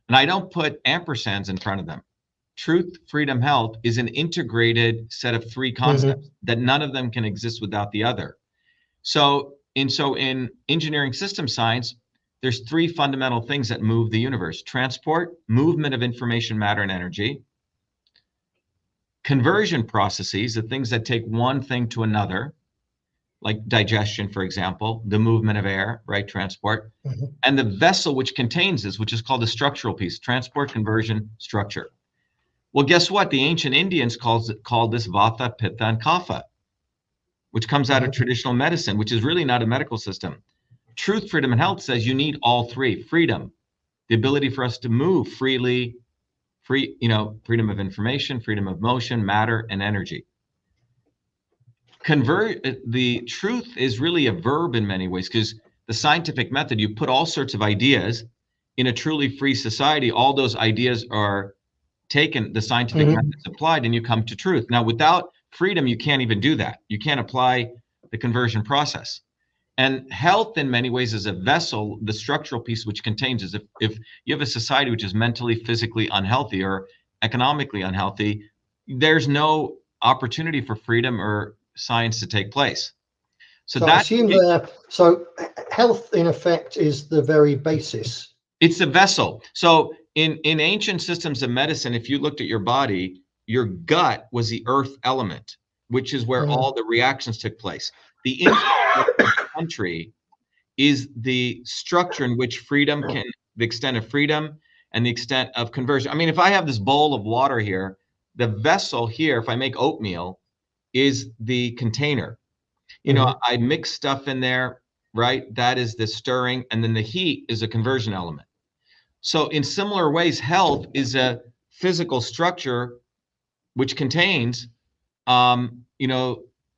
And I don't put ampersands in front of them. truth, freedom, health is an integrated set of three concepts that none of them can exist without the other. So in engineering system science, there's three fundamental things that move the universe: transport, movement of information, matter, and energy; conversion processes, the things that take one thing to another, like digestion, for example, the movement of air, right? Transport. And the vessel which contains this, which is called the structural piece: transport, conversion, structure. Well, guess what? The ancient Indians called this vata, pitta, and kapha, which comes out of traditional medicine, which is really not a medical system. Truth, freedom, and health says you need all three. Freedom, the ability for us to move freely, freedom of information, freedom of motion, matter, and energy. The truth is really a verb in many ways, because the scientific method, you put all sorts of ideas in a truly free society. All those ideas are taken, the scientific method is applied, and you come to truth. Now, without freedom, you can't even do that. You can't apply the conversion process. And health, in many ways, is a vessel, the structural piece which contains is if you have a society which is mentally, physically unhealthy or economically unhealthy, there's no opportunity for freedom or science to take place. So I assume so health, in effect, is the very basis. It's the vessel. So in ancient systems of medicine, if you looked at your body, your gut was the earth element, which is where all the reactions took place. The inside of the country is the structure in which freedom can, the extent of freedom and the extent of conversion. I mean, if I have this bowl of water here, the vessel here, if I make oatmeal, is the container. You know, I mix stuff in there, right? That is the stirring, and then the heat is a conversion element. So in similar ways, health is a physical structure which contains,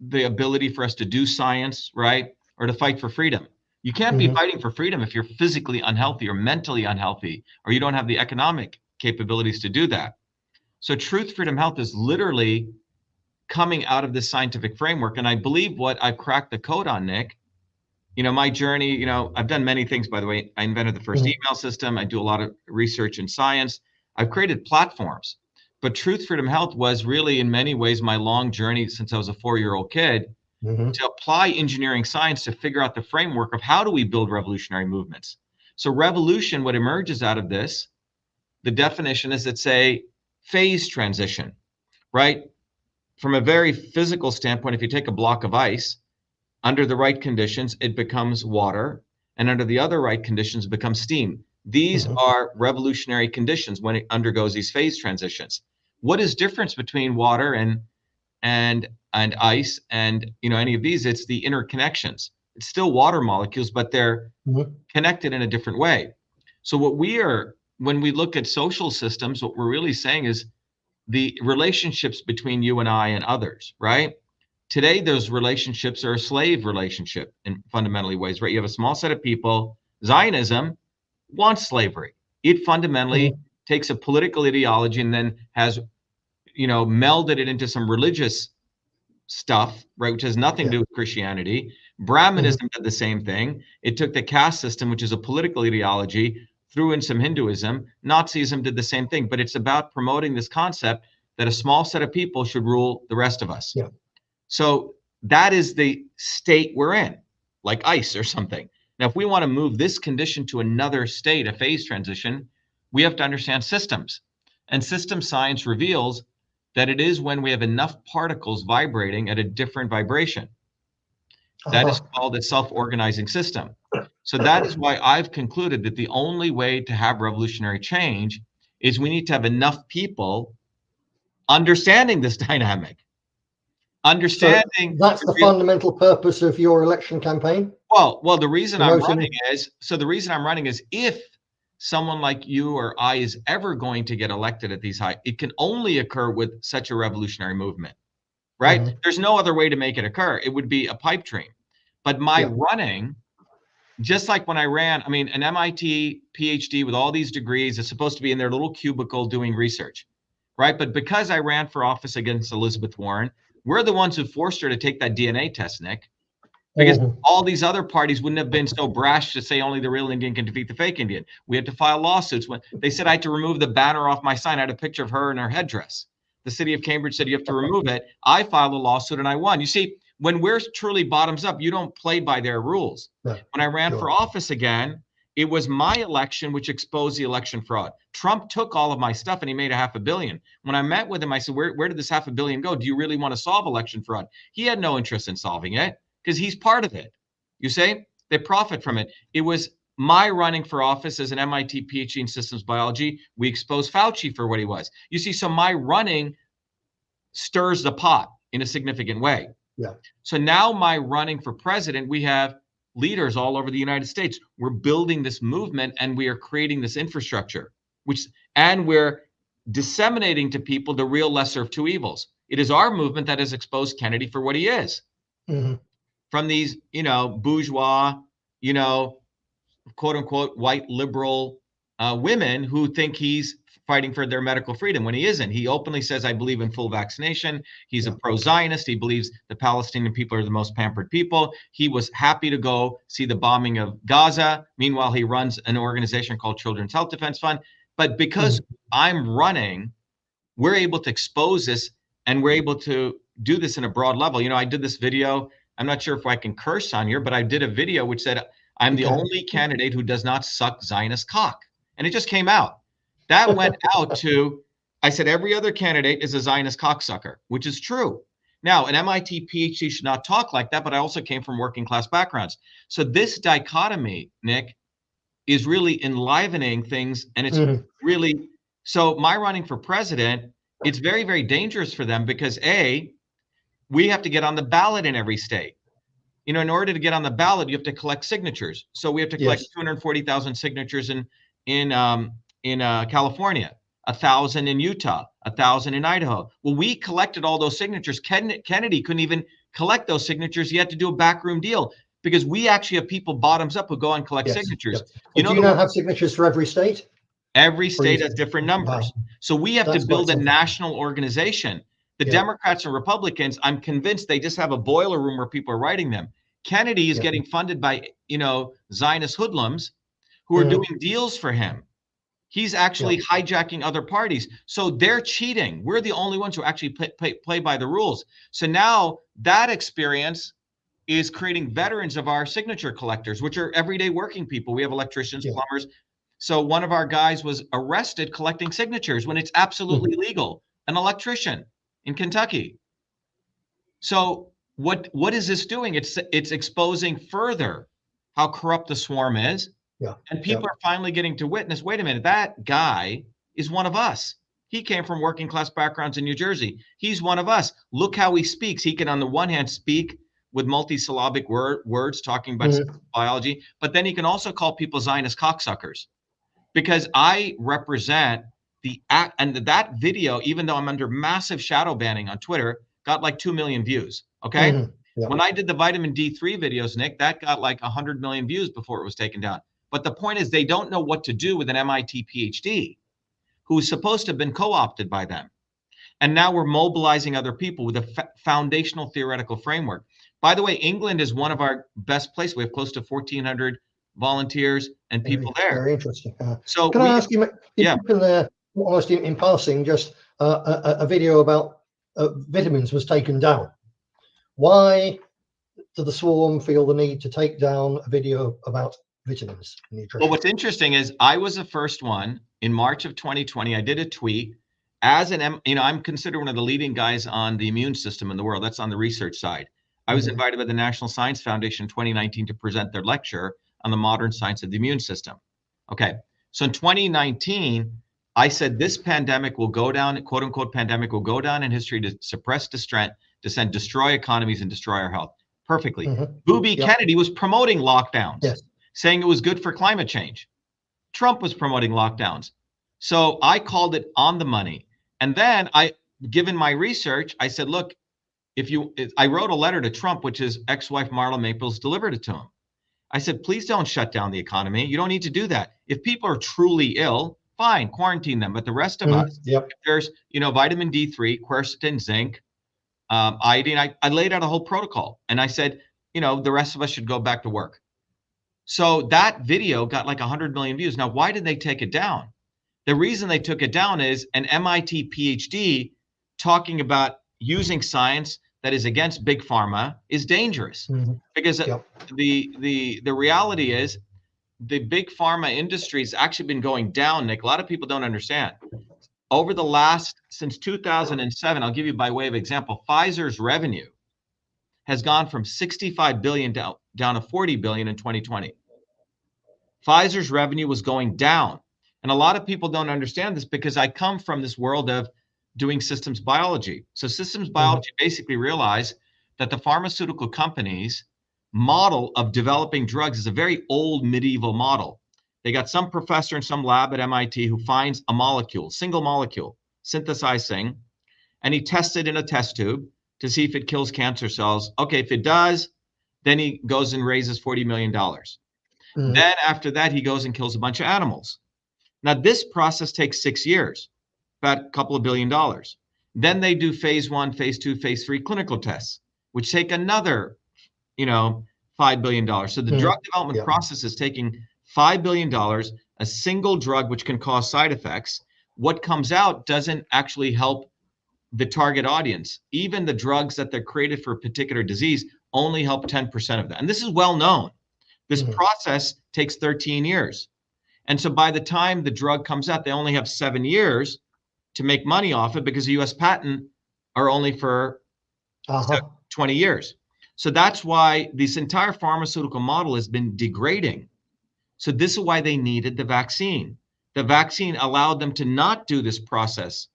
the ability for us to do science, right? Or to fight for freedom. You can't be fighting for freedom if you're physically unhealthy or mentally unhealthy, or you don't have the economic capabilities to do that. So truth, freedom, health is literally coming out of this scientific framework. And I believe what I've cracked the code on, Nick, my journey, I've done many things, by the way. I invented the first email system. I do a lot of research in science. I've created platforms. But truth, freedom, health was really, in many ways, my long journey since I was a 4-year-old kid to apply engineering science to figure out the framework of how do we build revolutionary movements. So revolution, what emerges out of this, the definition is it's a phase transition, right? From a very physical standpoint, if you take a block of ice, under the right conditions, it becomes water, and under the other right conditions, it becomes steam. These are revolutionary conditions when it undergoes these phase transitions. What is difference between water and ice and any of these? It's the interconnections. It's still water molecules, but they're connected in a different way. So when we look at social systems, what we're really saying is the relationships between you and I and others, right? Today, those relationships are a slave relationship in fundamentally ways, right? You have a small set of people. Zionism wants slavery. It fundamentally takes a political ideology and then has, melded it into some religious stuff, right, which has nothing to do with Christianity. Brahmanism did the same thing. It took the caste system, which is a political ideology, threw in some Hinduism. Nazism did the same thing, but it's about promoting this concept that a small set of people should rule the rest of us. Yeah. So that is the state we're in, like ice or something. Now, if we want to move this condition to another state, a phase transition, we have to understand systems. And system science reveals that it is when we have enough particles vibrating at a different vibration. That is called a self-organizing system. So that is why I've concluded that the only way to have revolutionary change is we need to have enough people understanding this dynamic. Understanding. So that's the fundamental purpose of your election campaign? Well, the reason I'm running is if someone like you or I is ever going to get elected at these high, it can only occur with such a revolutionary movement, right? There's no other way to make it occur. It would be a pipe dream. But my running, just like when I ran, an MIT PhD with all these degrees is supposed to be in their little cubicle doing research, right? But because I ran for office against Elizabeth Warren, we're the ones who forced her to take that DNA test, Nick. because all these other parties wouldn't have been so brash to say only the real Indian can defeat the fake Indian. We had to file lawsuits. When they said I had to remove the banner off my sign, I had a picture of her in her headdress. The city of Cambridge said you have to remove it. I filed a lawsuit and I won. You see, when we're truly bottoms up, you don't play by their rules. Right. When I ran for office again, it was my election which exposed the election fraud. Trump took all of my stuff and he made $500 million. When I met with him, I said, where did this $500 million go? Do you really want to solve election fraud? He had no interest in solving it because he's part of it. You say they profit from it. It was my running for office as an MIT PhD in systems biology. We exposed Fauci for what he was. You see, so my running stirs the pot in a significant way. Yeah. So now my running for president, we have leaders all over the United States. We're building this movement and we are creating this infrastructure, and we're disseminating to people the real lesser of two evils. It is our movement that has exposed Kennedy for what he is. From these, bourgeois, quote unquote, white liberal women who think he's fighting for their medical freedom when he isn't. He openly says, I believe in full vaccination. He's a pro-Zionist. He believes the Palestinian people are the most pampered people. He was happy to go see the bombing of Gaza. Meanwhile, he runs an organization called Children's Health Defense Fund. But because I'm running, we're able to expose this and we're able to do this in a broad level. I did this video. I'm not sure if I can curse on here, but I did a video which said, I'm the only candidate who does not suck Zionist cock. And it just came out. That went out to, I said, every other candidate is a Zionist cocksucker, which is true. Now, an MIT PhD should not talk like that, but I also came from working class backgrounds. So this dichotomy, Nick, is really enlivening things. And it's really, so my running for president, it's very, very dangerous for them because we have to get on the ballot in every state. In order to get on the ballot, you have to collect signatures. So we have to collect 240,000 signatures in California, 1,000 in Utah, 1,000 in Idaho. Well, we collected all those signatures. Kennedy couldn't even collect those signatures. He had to do a backroom deal because we actually have people bottoms up who go and collect signatures. Do you now have signatures for every state? Every state has different numbers. Wow. So we have to build a national organization. The Democrats and Republicans, I'm convinced they just have a boiler room where people are writing them. Kennedy is getting funded by, Zionist hoodlums who are doing deals for him. He's actually hijacking other parties. So they're cheating. We're the only ones who actually play by the rules. So now that experience is creating veterans of our signature collectors, which are everyday working people. We have electricians, plumbers. So one of our guys was arrested collecting signatures when it's absolutely legal, an electrician in Kentucky. So what is this doing? It's exposing further how corrupt the swarm is. And people are finally getting to witness, wait a minute, that guy is one of us. He came from working class backgrounds in New Jersey. He's one of us. Look how he speaks. He can, on the one hand, speak with multisyllabic words talking about biology, but then he can also call people Zionist cocksuckers. Because I represent that video, even though I'm under massive shadow banning on Twitter, got like 2 million views. Okay. When I did the vitamin D3 videos, Nick, that got like 100 million views before it was taken down. But the point is they don't know what to do with an MIT PhD who's supposed to have been co-opted by them. And now we're mobilizing other people with a foundational theoretical framework. By the way, England is one of our best places. We have close to 1,400 volunteers and people there. Very interesting. So can I ask you, if you can, almost in passing, just a video about vitamins was taken down. Why do the swarm feel the need to take down a video about vitamins and nutrition? Well, what's interesting is I was the first one in March of 2020. I did a tweet as I'm considered one of the leading guys on the immune system in the world. That's on the research side. I was invited by the National Science Foundation in 2019 to present their lecture on the modern science of the immune system. Okay. So in 2019, I said this pandemic will go down, quote unquote, pandemic will go down in history to suppress dissent, destroy economies and destroy our health. Perfectly. Booby Kennedy was promoting lockdowns, saying it was good for climate change. Trump was promoting lockdowns. So I called it on the money. And then given my research, I said, look, I wrote a letter to Trump, which his ex-wife Marla Maples delivered it to him. I said, please don't shut down the economy. You don't need to do that. If people are truly ill, fine, quarantine them. But the rest of us, if there's, vitamin D3, quercetin, zinc, iodine, I laid out a whole protocol. And I said, the rest of us should go back to work. So that video got like 100 million views. Now, why did they take it down? The reason they took it down is an MIT PhD talking about using science that is against big pharma is dangerous. Because the reality is the big pharma industry has actually been going down, Nick. A lot of people don't understand. Over the since 2007, I'll give you by way of example, Pfizer's revenue has gone from 65 billion down to 40 billion in 2020. Pfizer's revenue was going down. And a lot of people don't understand this because I come from this world of doing systems biology. So systems biology basically realized that the pharmaceutical companies' model of developing drugs is a very old medieval model. They got some professor in some lab at MIT who finds a molecule, single molecule, synthesized thing, and he tests it in a test tube to see if it kills cancer cells. Okay, if it does, then he goes and raises $40 million. Then after that, he goes and kills a bunch of animals. Now, this process takes 6 years, about a couple of $1 billion. Then they do phase 1, phase 2, phase 3 clinical tests, which take another, $5 billion. So the drug development process is taking $5 billion, a single drug which can cause side effects. What comes out doesn't actually help the target audience. Even the drugs that they're created for a particular disease only help 10% of that. And this is well known. This process takes 13 years. And so by the time the drug comes out, they only have 7 years to make money off it because the US patent are only for 20 years. So that's why this entire pharmaceutical model has been degrading. So this is why they needed the vaccine. The vaccine allowed them to not do this process,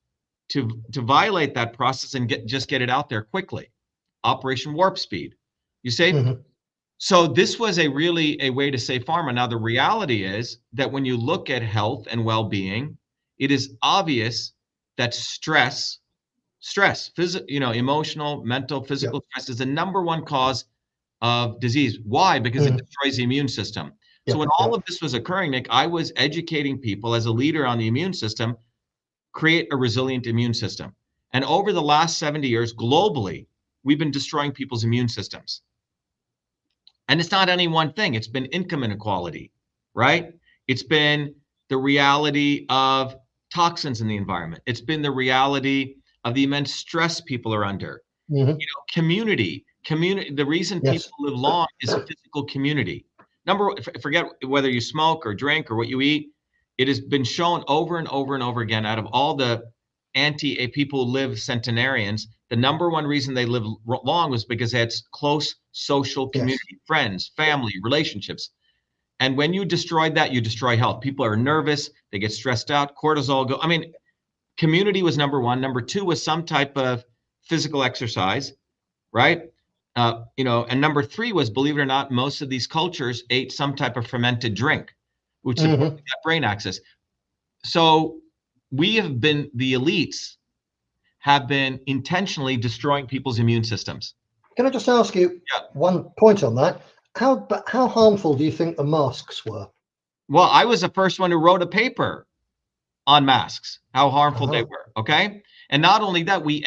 to violate that process and just get it out there quickly. Operation Warp Speed. You say? So this was a way to save pharma. Now, the reality is that when you look at health and well-being, it is obvious that stress, emotional, mental, physical stress is the #1 cause of disease. Why? Because it destroys the immune system. So when all of this was occurring, Nick, I was educating people as a leader on the immune system, create a resilient immune system. And over the last 70 years, globally, we've been destroying people's immune systems. And it's not any one thing. It's been income inequality, right? It's been the reality of toxins in the environment. It's been the reality of the immense stress people are under. Community. The reason people live long is physical community. Forget whether you smoke or drink or what you eat. It has been shown over and over and over again out of all the people who live centenarians, the #1 reason they live long was because they had close social community, friends, family, relationships. And when you destroy that, you destroy health. People are nervous, they get stressed out, cortisol go. I mean, community was #1. #2 was some type of physical exercise, right? And #3 was, believe it or not, most of these cultures ate some type of fermented drink, which supported that brain axis. So the elites have been intentionally destroying people's immune systems. Can I just ask you one point on that? How harmful do you think the masks were? Well, I was the first one who wrote a paper on masks, how harmful they were, okay? And not only that, we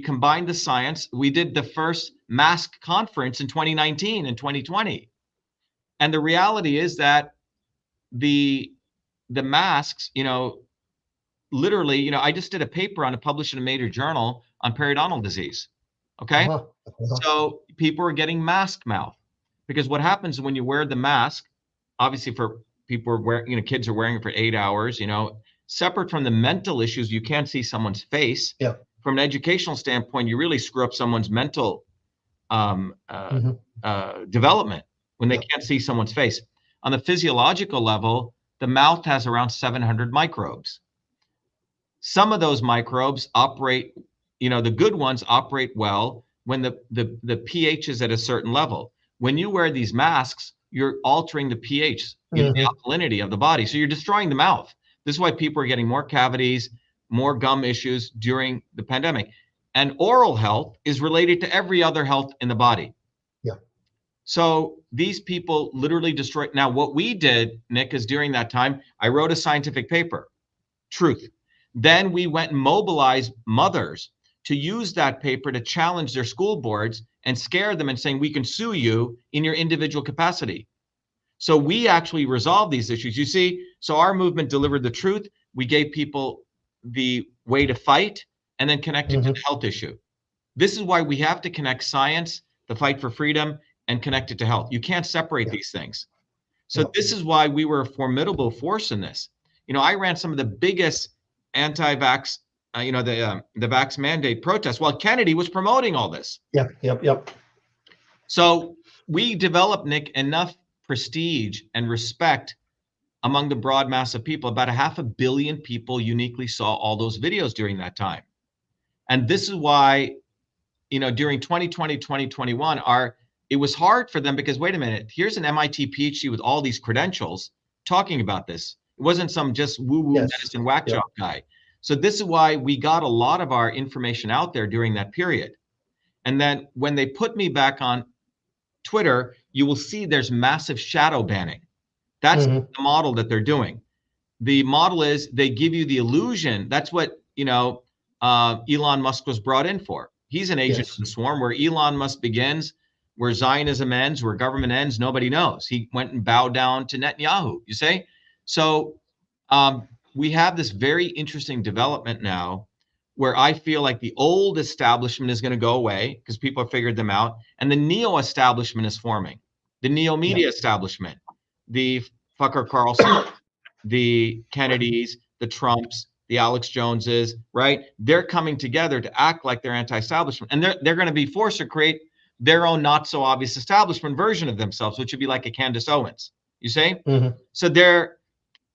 combined the science. We did the first mask conference in 2019 and 2020. And the reality is that the masks, literally, I just did a paper on published in a major journal on periodontal disease. Okay. So people are getting mask mouth because what happens when you wear the mask, obviously for people who are wearing, kids are wearing it for 8 hours, separate from the mental issues, you can't see someone's face. Yeah. From an educational standpoint, you really screw up someone's mental development when they can't see someone's face. On the physiological level, the mouth has around 700 microbes. Some of those microbes operate, the good ones operate well when the pH is at a certain level. When you wear these masks, you're altering the pH, the alkalinity of the body. So you're destroying the mouth. This is why people are getting more cavities, more gum issues during the pandemic. And oral health is related to every other health in the body. Yeah. So these people literally destroy. Now, what we did, Nick, is during that time, I wrote a scientific paper, Truth. Then we went and mobilized mothers to use that paper to challenge their school boards and scare them and saying, we can sue you in your individual capacity. So we actually resolved these issues. You see, so our movement delivered the truth. We gave people the way to fight and then connected to the health issue. This is why we have to connect science, the fight for freedom, and connect it to health. You can't separate these things. So this is why we were a formidable force in this. You know, I ran some of the biggest anti-vax, the vax mandate protests while Kennedy was promoting all this. Yep. So we developed, Nick, enough prestige and respect among the broad mass of people. About 500 million people uniquely saw all those videos during that time. And this is why, you know, during 2020, 2021, it was hard for them because, wait a minute, here's an MIT PhD with all these credentials talking about this. It wasn't some just woo-woo medicine whack job guy. So this is why we got a lot of our information out there during that period. And then when they put me back on Twitter, you will see there's massive shadow banning. That's the model that they're doing. The model is they give you the illusion. That's what, you know, Elon Musk was brought in for. He's an agent of the swarm. Where Elon Musk begins, where Zionism ends, where government ends, nobody knows. He went and bowed down to Netanyahu, you say? So we have this very interesting development now where I feel like the old establishment is going to go away because people have figured them out. And the neo-establishment is forming. The neo-media establishment, the Tucker Carlson, the Kennedys, the Trumps, the Alex Joneses, right? They're coming together to act like they're anti-establishment. And they're going to be forced to create their own not so obvious establishment version of themselves, which would be like a Candace Owens, you say? So they're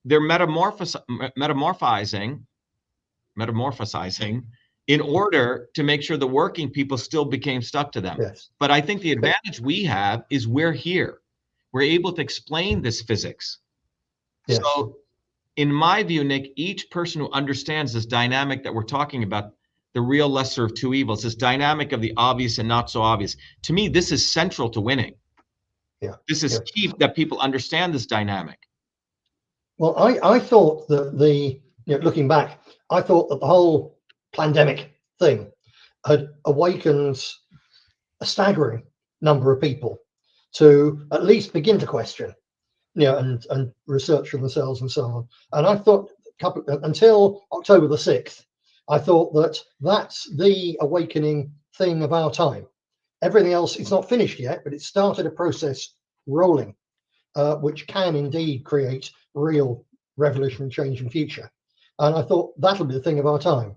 metamorphosizing in order to make sure the working people still became stuck to them. But I think the advantage we have is we're here. We're able to explain this physics. So in my view, Nick, each person who understands this dynamic that we're talking about, the real lesser of two evils, this dynamic of the obvious and not so obvious, to me, this is central to winning. This is key that people understand this dynamic. Well, I thought that looking back, I thought that the whole pandemic thing had awakened a staggering number of people to at least begin to question, and research for themselves and so on. And I thought until October the 6th, I thought that that's the awakening thing of our time. Everything else, it's not finished yet, but it started a process rolling, which can indeed create real revolutionary change in future. And I thought that'll be the thing of our time.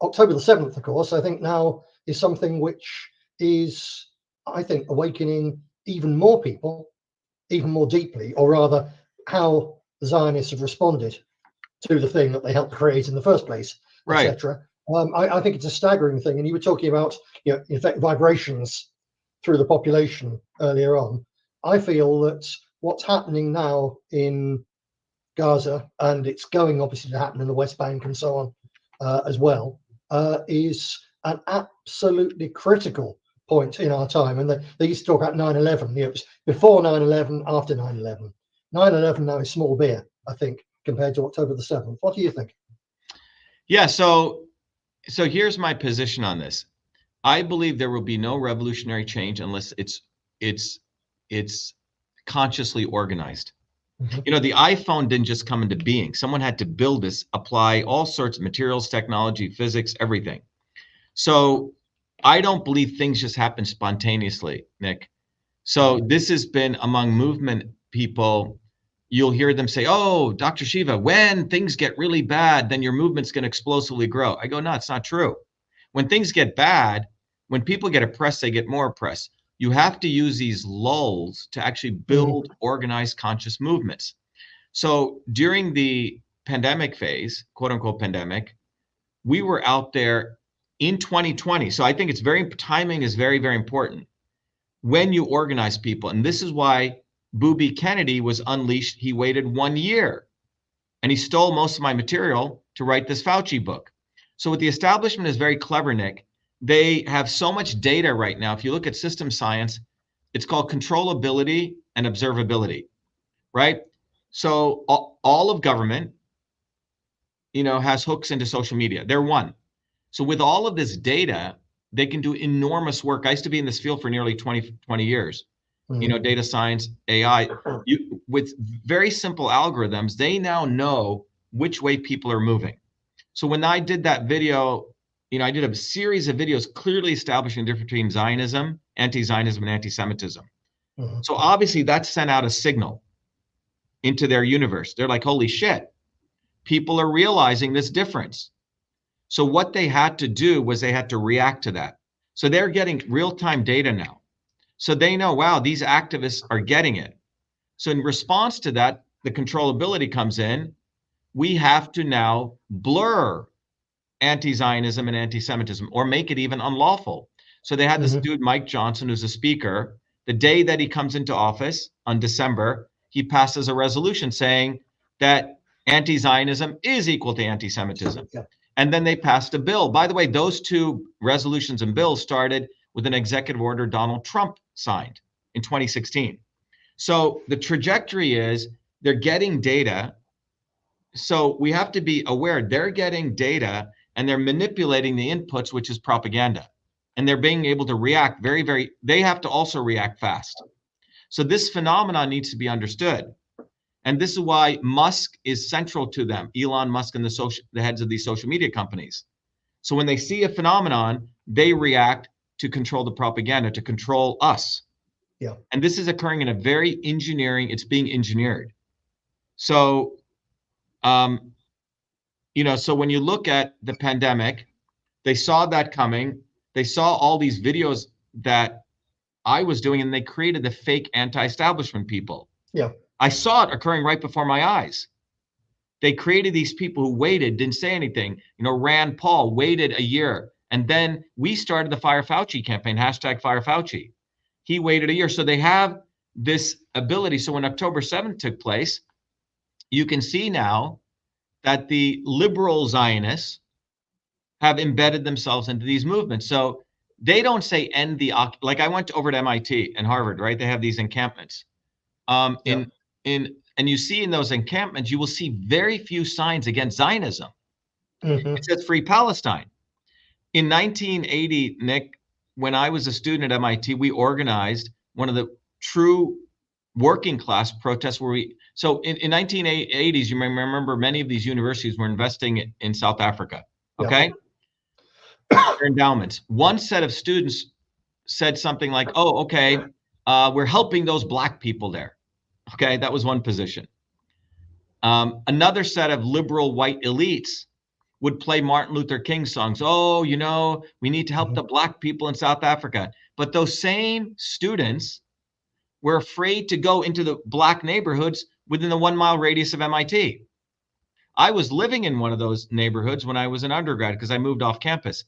October the 7th, of course, I think now is something which is, I think, awakening even more people, even more deeply, or rather how the Zionists have responded to the thing that they helped create in the first place, etc. I think it's a staggering thing. And you were talking about, in fact, vibrations through the population earlier on. I feel that what's happening now in Gaza, and it's going obviously to happen in the West Bank and so on as well, is an absolutely critical point in our time. And they used to talk about 9/11. It was before 9/11, after 9/11. 9/11 now is small beer, I think, compared to October the 7th. What do you think? Yeah, so here's my position on this. I believe there will be no revolutionary change unless it's consciously organized. You know, the iPhone didn't just come into being. Someone had to build this, apply all sorts of materials, technology, physics, everything. So I don't believe things just happen spontaneously, Nick. So this has been among movement people. You'll hear them say, oh, Dr. Shiva, when things get really bad, then your movement's going to explosively grow. I go, no, it's not true. When things get bad, when people get oppressed, they get more oppressed. You have to use these lulls to actually build organized conscious movements. So during the pandemic phase, quote unquote pandemic, we were out there in 2020. So I think timing is very, very important when you organize people. And this is why Booby Kennedy was unleashed. He waited 1 year and he stole most of my material to write this Fauci book. So what the establishment is very clever, Nick. They have so much data right now. If you look at system science, it's called controllability and observability, right? So all of government, has hooks into social media. They're one. So with all of this data, they can do enormous work. I used to be in this field for nearly 20 years, data science, AI. With very simple algorithms, they now know which way people are moving. So when I did that video, I did a series of videos clearly establishing the difference between Zionism, anti-Zionism, and anti-Semitism. So obviously that sent out a signal into their universe. They're like, holy shit, people are realizing this difference. So what they had to do was they had to react to that. So they're getting real-time data now. So they know, wow, these activists are getting it. So in response to that, the controllability comes in. We have to now blur anti-Zionism and anti-Semitism, or make it even unlawful. So they had this dude, Mike Johnson, who's a speaker. The day that he comes into office on December, he passes a resolution saying that anti-Zionism is equal to anti-Semitism. Yeah. And then they passed a bill. By the way, those two resolutions and bills started with an executive order Donald Trump signed in 2016. So the trajectory is they're getting data. So we have to be aware they're getting data and they're manipulating the inputs, which is propaganda. And they're being able to react they have to also react fast. So this phenomenon needs to be understood. And this is why Musk is central to them, Elon Musk and the heads of these social media companies. So when they see a phenomenon, they react to control the propaganda, to control us. Yeah. And this is occurring in a very it's being engineered. So, so when you look at the pandemic, they saw that coming. They saw all these videos that I was doing, and they created the fake anti-establishment people. Yeah. I saw it occurring right before my eyes. They created these people who waited, didn't say anything. Rand Paul waited a year. And then we started the Fire Fauci campaign, #Fire Fauci. He waited a year. So they have this ability. So when October 7th took place, you can see now that the liberal Zionists have embedded themselves into these movements. So they don't say end the, like I went over to MIT and Harvard, right? They have these encampments. And you see in those encampments, you will see very few signs against Zionism. It says Free Palestine. In 1980, Nick, when I was a student at MIT, we organized one of the true working class protests so in 1980s, you may remember many of these universities were investing in South Africa, okay? Their endowments. One set of students said something like, oh, okay, we're helping those Black people there. Okay, that was one position. Another set of liberal white elites would play Martin Luther King songs. Oh, we need to help the Black people in South Africa. But those same students were afraid to go into the Black neighborhoods within the 1 mile radius of MIT. I was living in one of those neighborhoods when I was an undergrad because I moved off campus.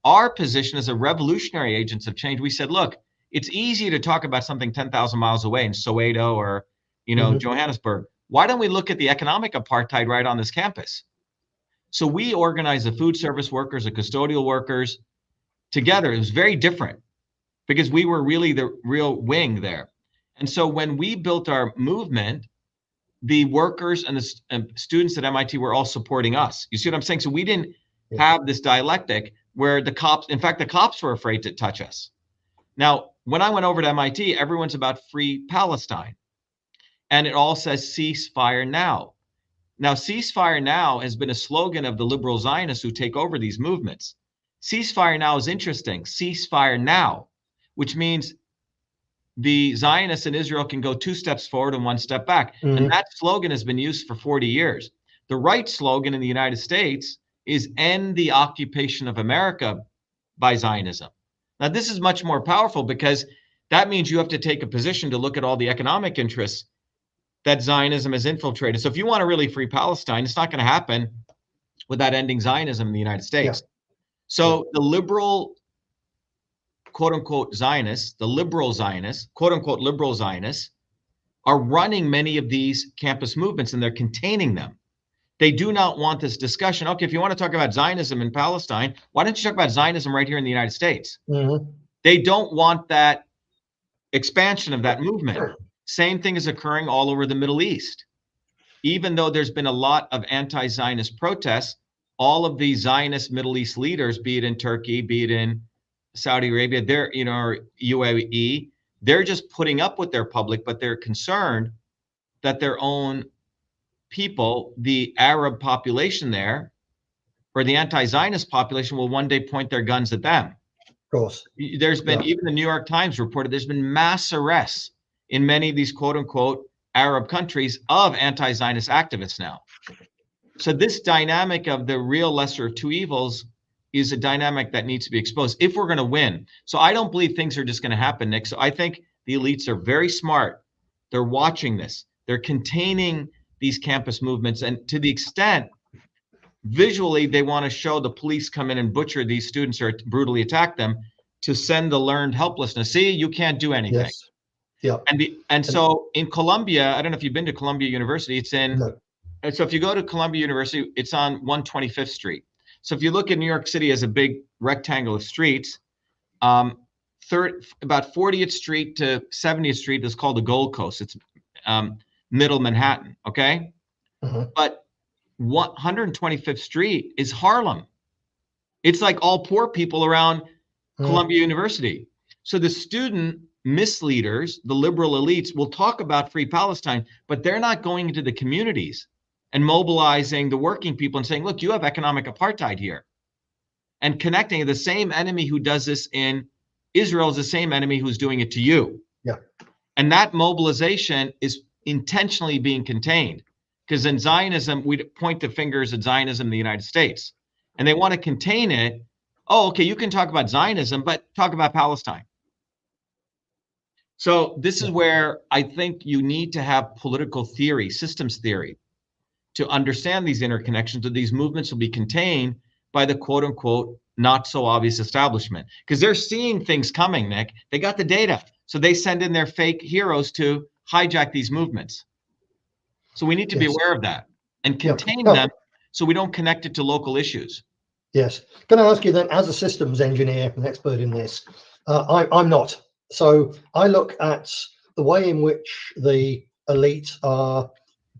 Our position as a revolutionary agents of change, we said, look, it's easy to talk about something 10,000 miles away in Soweto or, Johannesburg. Why don't we look at the economic apartheid right on this campus? So we organized the food service workers, the custodial workers together. It was very different because we were really the real wing there. And so when we built our movement, the workers and the students at MIT were all supporting us. You see what I'm saying? So we didn't have this dialectic where the cops were afraid to touch us. Now, when I went over to MIT, everyone's about Free Palestine. And it all says ceasefire now. Now, ceasefire now has been a slogan of the liberal Zionists who take over these movements. Ceasefire now is interesting. Ceasefire now, which means the Zionists in Israel can go 2 steps forward and 1 step back. And that slogan has been used for 40 years. The right slogan in the United States is end the occupation of America by Zionism. Now, this is much more powerful because that means you have to take a position to look at all the economic interests that Zionism has infiltrated. So if you want to really free Palestine, it's not going to happen without ending Zionism in the United States. So the liberal, quote unquote, Zionists, the liberal Zionists, quote unquote, liberal Zionists, are running many of these campus movements and they're containing them. They do not want this discussion. Okay, if you want to talk about Zionism in Palestine, why don't you talk about Zionism right here in the United States? They don't want that expansion of that movement. Same thing is occurring all over the Middle East. Even though there's been a lot of anti-Zionist protests, all of these Zionist Middle East leaders, be it in Turkey, be it in Saudi Arabia, they're, or UAE, they're just putting up with their public, but they're concerned that their own people, the Arab population there, or the anti-Zionist population, will one day point their guns at them. Of course. There's been, even the New York Times reported, there's been mass arrests in many of these quote unquote Arab countries of anti-Zionist activists now. So this dynamic of the real lesser of two evils is a dynamic that needs to be exposed if we're going to win. So I don't believe things are just going to happen, Nick. So I think the elites are very smart. They're watching this. They're containing these campus movements. And to the extent visually they want to show the police come in and butcher these students or brutally attack them, to send the learned helplessness. See, you can't do anything. Yes. Yeah. And so in Columbia, I don't know if you've been to Columbia University. It's in, no. And so if you go to Columbia University, it's on 125th Street. So if you look at New York City as a big rectangle of streets, about 40th Street to 70th Street is called the Gold Coast. It's middle Manhattan, okay? But 125th Street is Harlem. It's like all poor people around Columbia University. So the student misleaders, the liberal elites, will talk about Free Palestine, but they're not going into the communities and mobilizing the working people and saying, look, you have economic apartheid here. And connecting the same enemy who does this in Israel is the same enemy who's doing it to you. Yeah. And that mobilization is intentionally being contained, because in Zionism, we point the fingers at Zionism in the United States, and they want to contain it. Oh, okay, you can talk about Zionism, but talk about Palestine. So this is where I think you need to have political theory, systems theory, to understand these interconnections, that these movements will be contained by the quote unquote not so obvious establishment, because they're seeing things coming, Nick. They got the data. So they send in their fake heroes to hijack these movements. So we need to be aware of that and contain them, so we don't connect it to local issues. Yes. Can I ask you then, as a systems engineer, an expert in this, I'm not. So I look at the way in which the elite are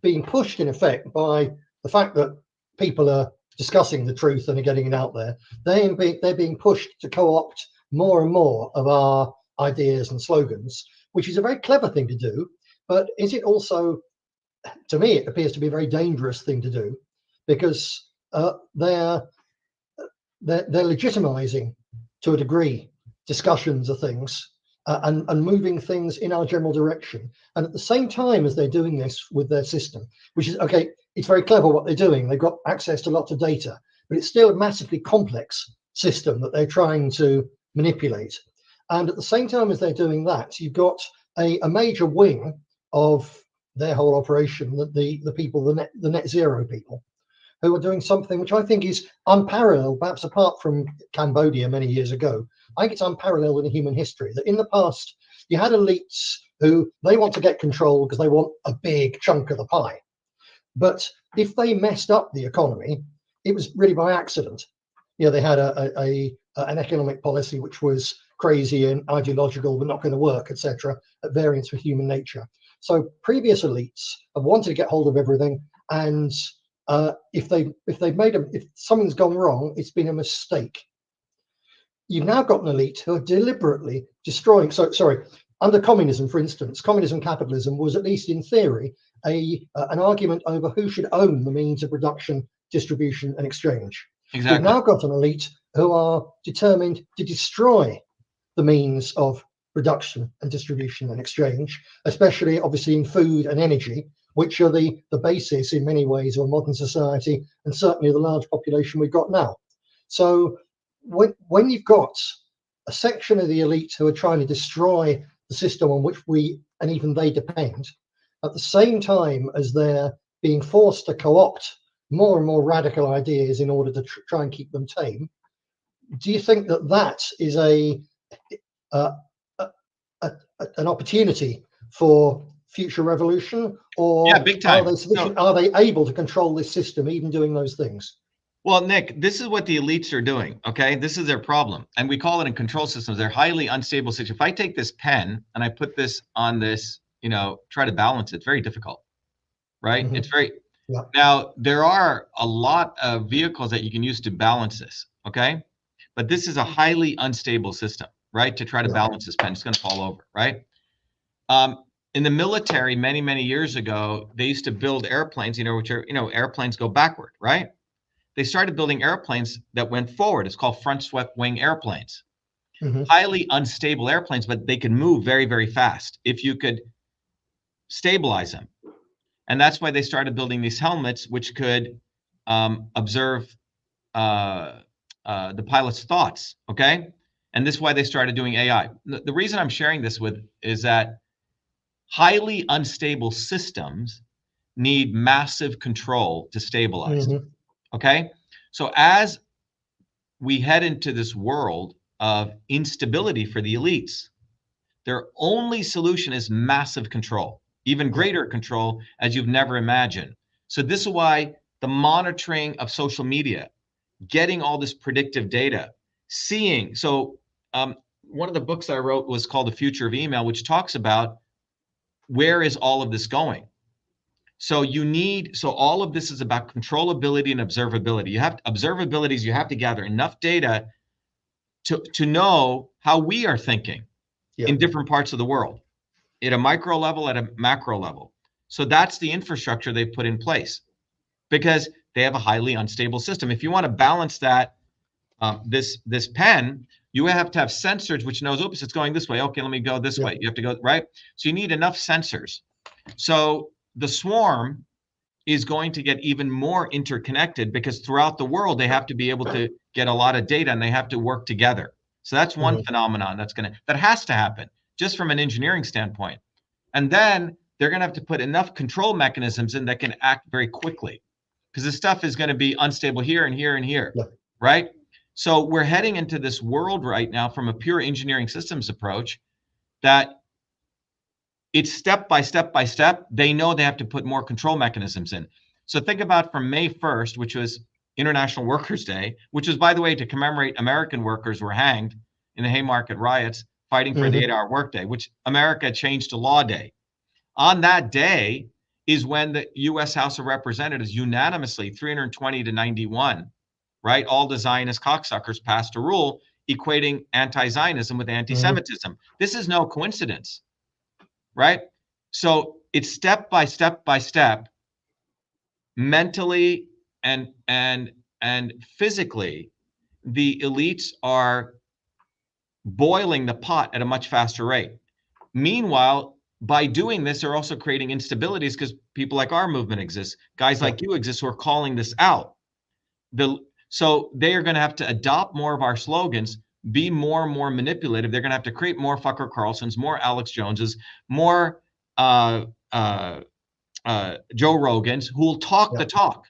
being pushed, in effect, by the fact that people are discussing the truth and are getting it out there. They're being pushed to co-opt more and more of our ideas and slogans, which is a very clever thing to do. But is it also, to me, it appears to be a very dangerous thing to do, because they're legitimizing, to a degree, discussions of things and moving things in our general direction. And at the same time as they're doing this with their system, which is, okay, it's very clever what they're doing. They've got access to lots of data, but it's still a massively complex system that they're trying to manipulate. And at the same time as they're doing that, you've got a major wing of their whole operation, the people, the net zero people, who are doing something which I think is unparalleled, perhaps apart from Cambodia many years ago. I think it's unparalleled in human history, that in the past, you had elites who they want to get control because they want a big chunk of the pie. But if they messed up the economy, it was really by accident. You know, they had an economic policy which was crazy and ideological, but not going to work, etc., at variance with human nature. So previous elites have wanted to get hold of everything, and if something's gone wrong, it's been a mistake. You've now got an elite who are deliberately destroying. So, sorry, under communism, for instance, communism capitalism was, at least in theory, an argument over who should own the means of production, distribution, and exchange. Exactly. We've now got an elite who are determined to destroy the means of production and distribution and exchange, especially obviously in food and energy, which are the basis in many ways of a modern society, and certainly the large population we've got now. So when you've got a section of the elite who are trying to destroy the system on which we and even they depend, at the same time as they're being forced to co-opt more and more radical ideas in order to try and keep them tame, do you think that that is an opportunity for future revolution, or yeah, big time. Are they able to control this system even doing those things? Well, Nick, this is what the elites are doing, okay? This is their problem. And we call it in control systems. They're highly unstable systems. If I take this pen and I put this on this, try to balance it, it's very difficult, right? It's very, Yeah. Now, there are a lot of vehicles that you can use to balance this, okay? But this is a highly unstable system, right? To try to balance this pen, it's going to fall over, right? In the military, many, many years ago, they used to build airplanes, which are, airplanes go backward, right? They started building airplanes that went forward. It's called front swept wing airplanes. Highly unstable airplanes, but they could move very, very fast if you could stabilize them. And that's why they started building these helmets, which could observe the pilot's thoughts, okay? And this is why they started doing AI. The reason I'm sharing this is that highly unstable systems need massive control to stabilize, okay? So as we head into this world of instability for the elites, their only solution is massive control, even greater control as you've never imagined. So this is why the monitoring of social media, getting all this predictive data, seeing. So one of the books I wrote was called The Future of Email, which talks about where is all of this going. So all of this is about controllability and observability. You have to gather enough data to know how we are thinking in different parts of the world, at a micro level, at a macro level. So that's the infrastructure they've put in place, because they have a highly unstable system. If you want to balance that, this pen, you have to have sensors which knows, oops, it's going this way. Okay, let me go this way. You have to go, right? So you need enough sensors. So the swarm is going to get even more interconnected, because throughout the world, they have to be able to get a lot of data, and they have to work together. So that's one phenomenon that has to happen just from an engineering standpoint. And then they're going to have to put enough control mechanisms in that can act very quickly, because this stuff is going to be unstable here and here and here, right? So we're heading into this world right now from a pure engineering systems approach that it's step by step by step. They know they have to put more control mechanisms in. So think about from May 1st, which was International Workers' Day, which was, by the way, to commemorate American workers who were hanged in the Haymarket riots fighting for the 8-hour workday, which America changed to law day. On that day is when the U.S. House of Representatives unanimously, 320 to 91, right? All the Zionist cocksuckers passed a rule equating anti-Zionism with anti-Semitism. This is no coincidence, right? So it's step by step by step, mentally and physically, the elites are boiling the pot at a much faster rate. Meanwhile, by doing this, they're also creating instabilities, because people like our movement exists, guys like you exist, who are calling this out. So they are going to have to adopt more of our slogans, be more and more manipulative. They're going to have to create more Fucker Carlsons, more Alex Joneses, more Joe Rogans, who will talk the talk.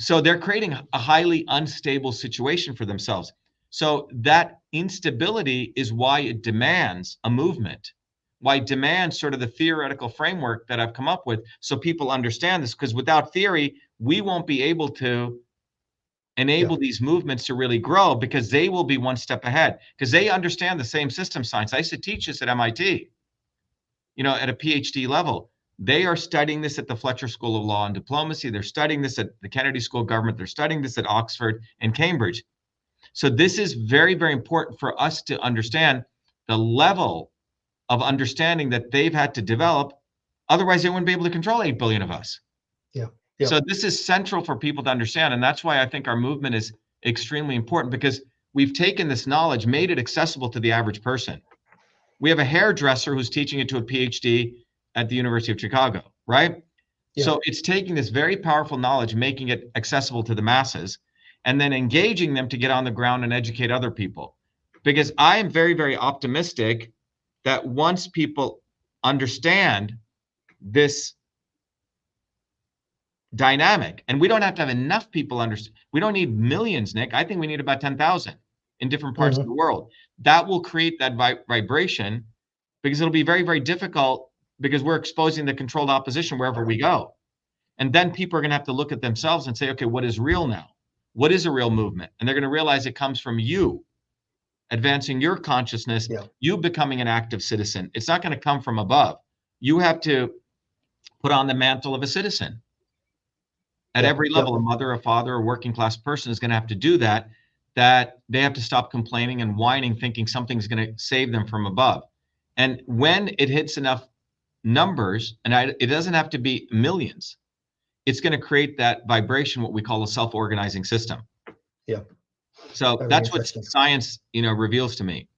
So they're creating a highly unstable situation for themselves. So that instability is why it demands a movement, why it demands sort of the theoretical framework that I've come up with, so people understand this, because without theory, we won't be able to enable these movements to really grow, because they will be one step ahead, because they understand the same system science. I used to teach this at MIT, at a PhD level. They are studying this at the Fletcher School of Law and Diplomacy. They're studying this at the Kennedy School of Government. They're studying this at Oxford and Cambridge. So this is very, very important for us to understand the level of understanding that they've had to develop. Otherwise, they wouldn't be able to control 8 billion of us. So this is central for people to understand. And that's why I think our movement is extremely important, because we've taken this knowledge, made it accessible to the average person. We have a hairdresser who's teaching it to a PhD at the University of Chicago, right? So it's taking this very powerful knowledge, making it accessible to the masses, and then engaging them to get on the ground and educate other people. Because I am very, very optimistic that once people understand this dynamic, and we don't have to have enough people understand. We don't need millions, Nick. I think we need about 10,000 in different parts of the world. That will create that vibration, because it'll be very, very difficult, because we're exposing the controlled opposition wherever we go. And then people are going to have to look at themselves and say, okay, what is real now? What is a real movement? And they're going to realize it comes from you advancing your consciousness, you becoming an active citizen. It's not going to come from above. You have to put on the mantle of a citizen. at every level. A mother, a father, a working class person is going to have to do that, that they have to stop complaining and whining, thinking something's going to save them from above. And when it hits enough numbers, and it doesn't have to be millions, it's going to create that vibration, what we call a self-organizing system. Yeah. So Very that's what science, reveals to me.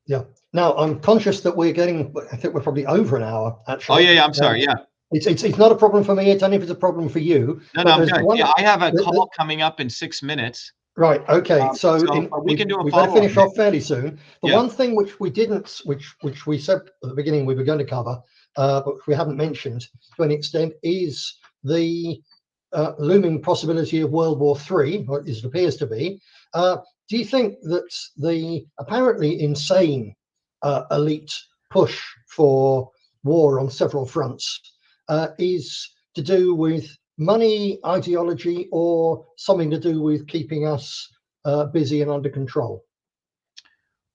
Yeah. Now I'm conscious that I think we're probably over an hour, actually. Oh yeah, I'm sorry. Yeah. It's not a problem for me. It's only if it's a problem for you. No, I'm good. Yeah, I have a call coming up in 6 minutes. Right. Okay. So we can do a we better follow-up. finish off fairly soon. The Yeah. one thing which we didn't, which we said at the beginning we were going to cover, but we haven't mentioned to any extent, is the looming possibility of World War III, or as it appears to be. Do you think that the apparently insane elite push for war on several fronts is to do with money, ideology, or something to do with keeping us busy and under control?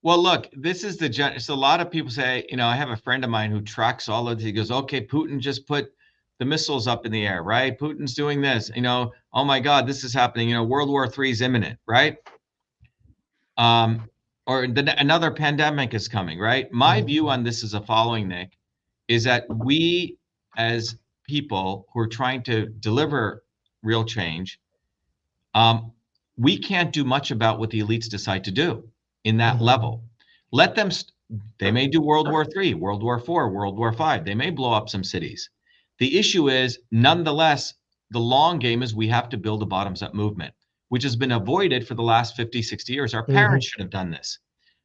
Well, look, this is so a lot of people say, I have a friend of mine who tracks all of this. He goes, okay, Putin just put the missiles up in the air, right? Putin's doing this, oh my God, this is happening. World War III is imminent, right? Or another pandemic is coming, right? My view on this is the following, Nick, is that we as people who are trying to deliver real change, we can't do much about what the elites decide to do in that level. Let them, they may do World War III, World War IV, World War V. They may blow up some cities. The issue is, nonetheless, the long game is we have to build a bottoms-up movement, which has been avoided for the last 50, 60 years. Our parents should have done this.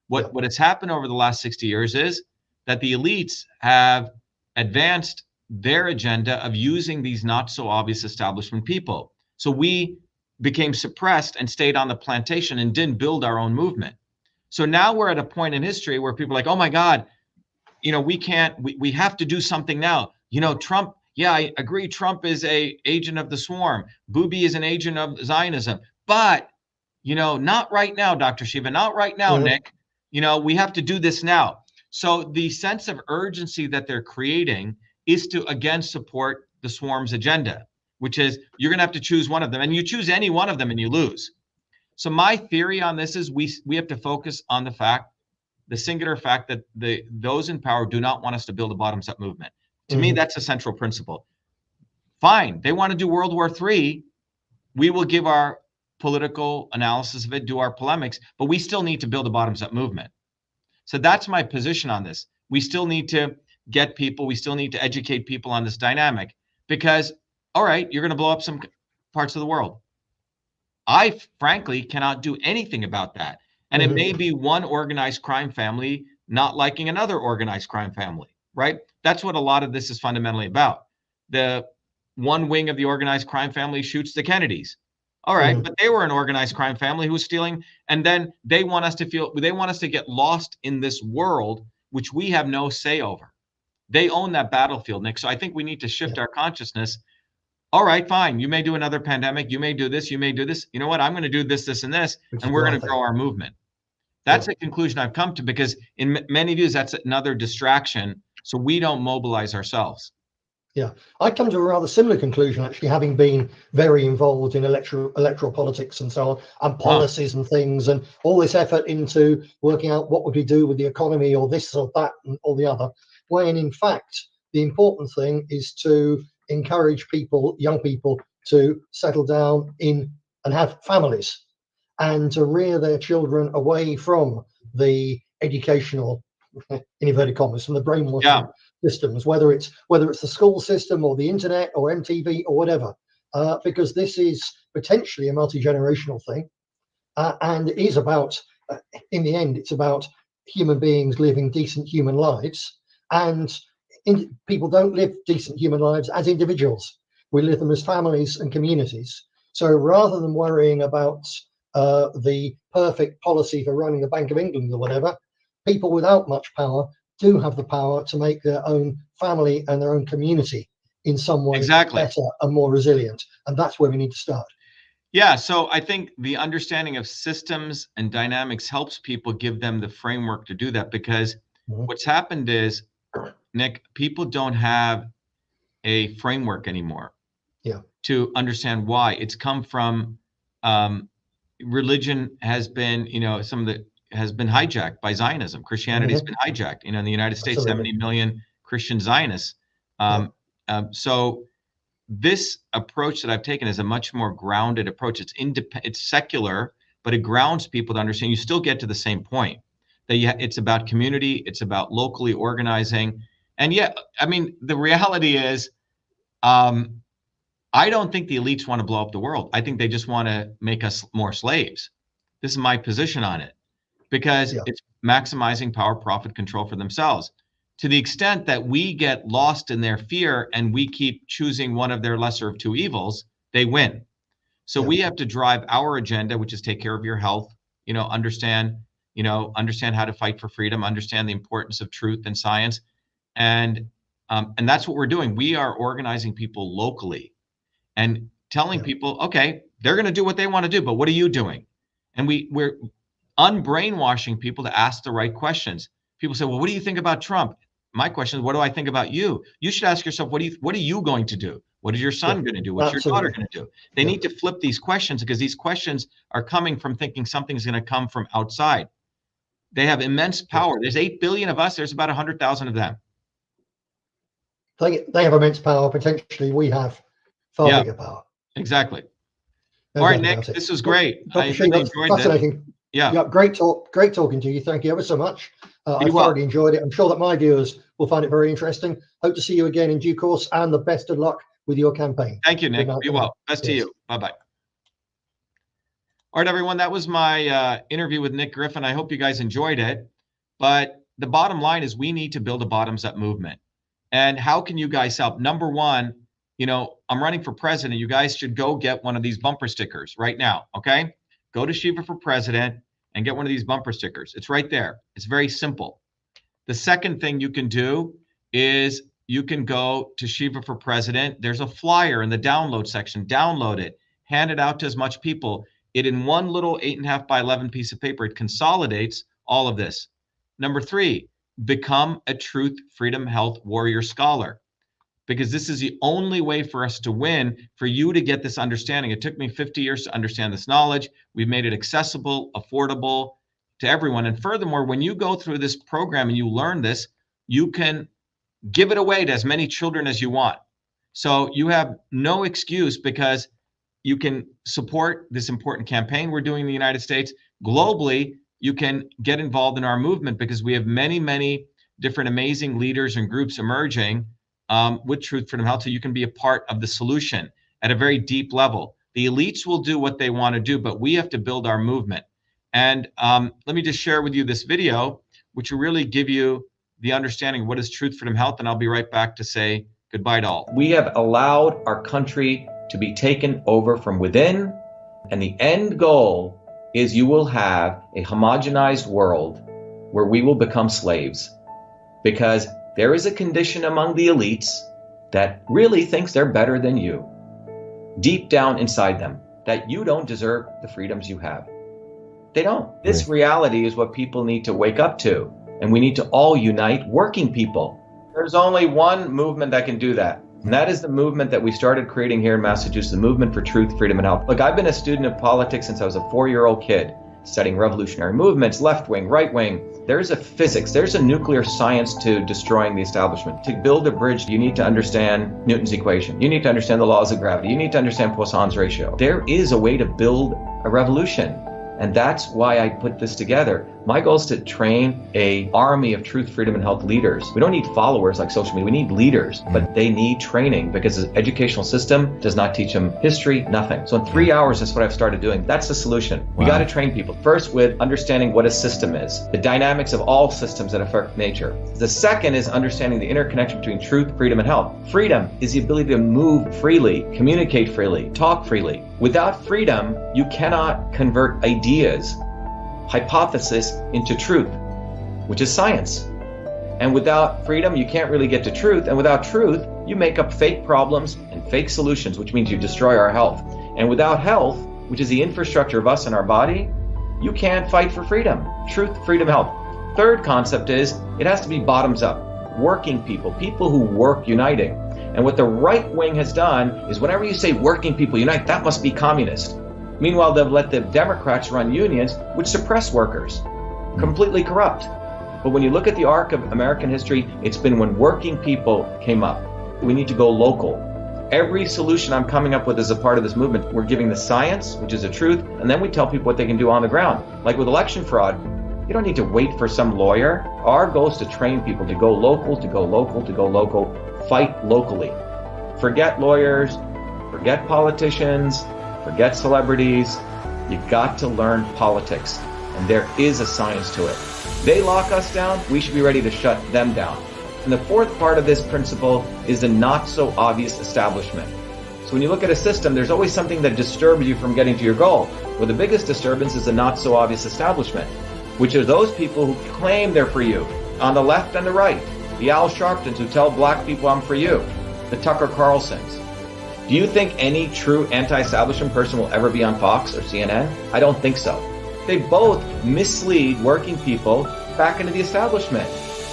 What has happened over the last 60 years is that the elites have advanced their agenda of using these not so obvious establishment people. So we became suppressed and stayed on the plantation and didn't build our own movement. So now we're at a point in history where people are like, oh my God, we have to do something now. Trump, yeah, I agree. Trump is an agent of the swarm. Booby is an agent of Zionism. But, not right now, Dr. Shiva, not right now, Nick. We have to do this now. So the sense of urgency that they're creating is to, again, support the swarm's agenda, which is you're going to have to choose one of them. And you choose any one of them and you lose. So my theory on this is we have to focus on the singular fact that those in power do not want us to build a bottoms-up movement. To me, that's a central principle. Fine, they want to do World War III. We will give our political analysis of it, do our polemics, but we still need to build a bottoms-up movement. So that's my position on this. We still need to get people, we still need to educate people on this dynamic because, all right, you're going to blow up some parts of the world. I frankly cannot do anything about that. And it may be one organized crime family not liking another organized crime family, right? That's what a lot of this is fundamentally about. The one wing of the organized crime family shoots the Kennedys. All right, but they were an organized crime family who was stealing, and then they want us to get lost in this world, which we have no say over. They own that battlefield, Nick. So I think we need to shift our consciousness. All right, fine. You may do another pandemic. You may do this. You may do this. You know what? I'm going to do this, this, and this, and we're going to grow our movement. That's a conclusion I've come to because in many views, that's another distraction. So we don't mobilize ourselves. Yeah, I come to a rather similar conclusion, actually, having been very involved in electoral politics and so on, and policies and things, and all this effort into working out what would we do with the economy or this or that and all the other, when in fact, the important thing is to encourage people, young people, to settle down in and have families and to rear their children away from the educational, in inverted commas, from the brainwashing systems, whether it's the school system or the internet or MTV or whatever, because this is potentially a multi-generational thing, and it is about, in the end, it's about human beings living decent human lives, and people don't live decent human lives as individuals. We live them as families and communities. So rather than worrying about the perfect policy for running the Bank of England or whatever, people without much power do have the power to make their own family and their own community in some way better and more resilient. And that's where we need to start. Yeah, so I think the understanding of systems and dynamics helps people, give them the framework to do that, because what's happened is, Nick, people don't have a framework anymore. to understand why. It's come from religion has been, has been hijacked by Zionism. Christianity has been hijacked. In the United States, 70 million Christian Zionists. So this approach that I've taken is a much more grounded approach. It's it's secular, but it grounds people to understand you still get to the same point, that it's about community, it's about locally organizing. And yet, I mean, the reality is, I don't think the elites want to blow up the world. I think they just want to make us more slaves. This is my position on it, because it's maximizing power, profit, control for themselves. To the extent that we get lost in their fear and we keep choosing one of their lesser of two evils, they win. So we have to drive our agenda, which is take care of your health, understand how to fight for freedom, understand the importance of truth and science. And that's what we're doing. We are organizing people locally and telling people, okay, they're going to do what they want to do, but what are you doing? And we're unbrainwashing people to ask the right questions. People say, well, what do you think about Trump? My question is, what do I think about you? You should ask yourself, what are you going to do? What is your son going to do? What's your daughter going to do? They need to flip these questions, because these questions are coming from thinking something's going to come from outside. They have immense power. There's 8 billion of us. There's about 100,000 of them. They have immense power. Potentially, we have far bigger power. Exactly. All right, Nick, this was great. I really enjoyed fascinating. This. Yeah, great talking to you. Thank you ever so much. I thoroughly enjoyed it. I'm sure that my viewers will find it very interesting. Hope to see you again in due course, and the best of luck with your campaign. Thank you, Nick. Be well. Best to you. Bye-bye. All right, everyone. That was my interview with Nick Griffin. I hope you guys enjoyed it. But the bottom line is we need to build a bottoms-up movement. And how can you guys help? Number one, I'm running for president. You guys should go get one of these bumper stickers right now, okay? Go to Shiva for President and get one of these bumper stickers. It's right there. It's very simple. The second thing you can do is you can go to Shiva for President. There's a flyer in the download section. Download it. Hand it out to as much people. It in one little 8.5 by 11 piece of paper. It consolidates all of this. Number three, become a truth, freedom, health warrior scholar, because this is the only way for us to win, for you to get this understanding. It took me 50 years to understand this knowledge. We've made it accessible, affordable to everyone. And furthermore, when you go through this program and you learn this, you can give it away to as many children as you want. So you have no excuse, because you can support this important campaign we're doing in the United States. Globally, you can get involved in our movement, because we have many, many different amazing leaders and groups emerging with Truth, Freedom, Health, so you can be a part of the solution at a very deep level. The elites will do what they want to do, but we have to build our movement. And let me just share with you this video, which will really give you the understanding of what is Truth, Freedom, Health, and I'll be right back to say goodbye to all. We have allowed our country to be taken over from within, and the end goal is you will have a homogenized world where we will become slaves, because there is a condition among the elites that really thinks they're better than you, deep down inside them, that you don't deserve the freedoms you have. They don't. This reality is what people need to wake up to, and we need to all unite, working people. There's only one movement that can do that, and that is the movement that we started creating here in Massachusetts, the movement for truth, freedom, and health. Look, I've been a student of politics since I was a 4-year-old kid, studying revolutionary movements, left wing, right wing. There's a physics, there's a nuclear science to destroying the establishment. To build a bridge, you need to understand Newton's equation. You need to understand the laws of gravity. You need to understand Poisson's ratio. There is a way to build a revolution. And that's why I put this together. My goal is to train an army of truth, freedom, and health leaders. We don't need followers like social media. We need leaders, but they need training, because the educational system does not teach them history, nothing. So in 3 hours, that's what I've started doing. That's the solution. We got to train people. First, with understanding what a system is, the dynamics of all systems that affect nature. The second is understanding the interconnection between truth, freedom, and health. Freedom is the ability to move freely, communicate freely, talk freely. Without freedom, you cannot convert ideas, hypothesis into truth, which is science. And without freedom, you can't really get to truth. And without truth, you make up fake problems and fake solutions, which means you destroy our health. And without health, which is the infrastructure of us and our body, you can't fight for freedom. Truth, freedom, health. Third concept is it has to be bottoms up. Working people, people who work uniting. And what the right wing has done is whenever you say working people unite, that must be communist. Meanwhile, they've let the Democrats run unions, which suppress workers, completely corrupt. But when you look at the arc of American history, it's been when working people came up. We need to go local. Every solution I'm coming up with as a part of this movement, we're giving the science, which is the truth, and then we tell people what they can do on the ground. Like with election fraud, you don't need to wait for some lawyer. Our goal is to train people to go local, to go local, to go local, fight locally. Forget lawyers, forget politicians, forget celebrities. You got to learn politics, and there is a science to it. They lock us down, we should be ready to shut them down. And the fourth part of this principle is the not so obvious establishment. So when you look at a system, there's always something that disturbs you from getting to your goal. Well, the biggest disturbance is the not so obvious establishment, which are those people who claim they're for you, on the left and the right. The Al Sharptons who tell black people I'm for you. The Tucker Carlsons. Do you think any true anti-establishment person will ever be on Fox or CNN? I don't think so. They both mislead working people back into the establishment.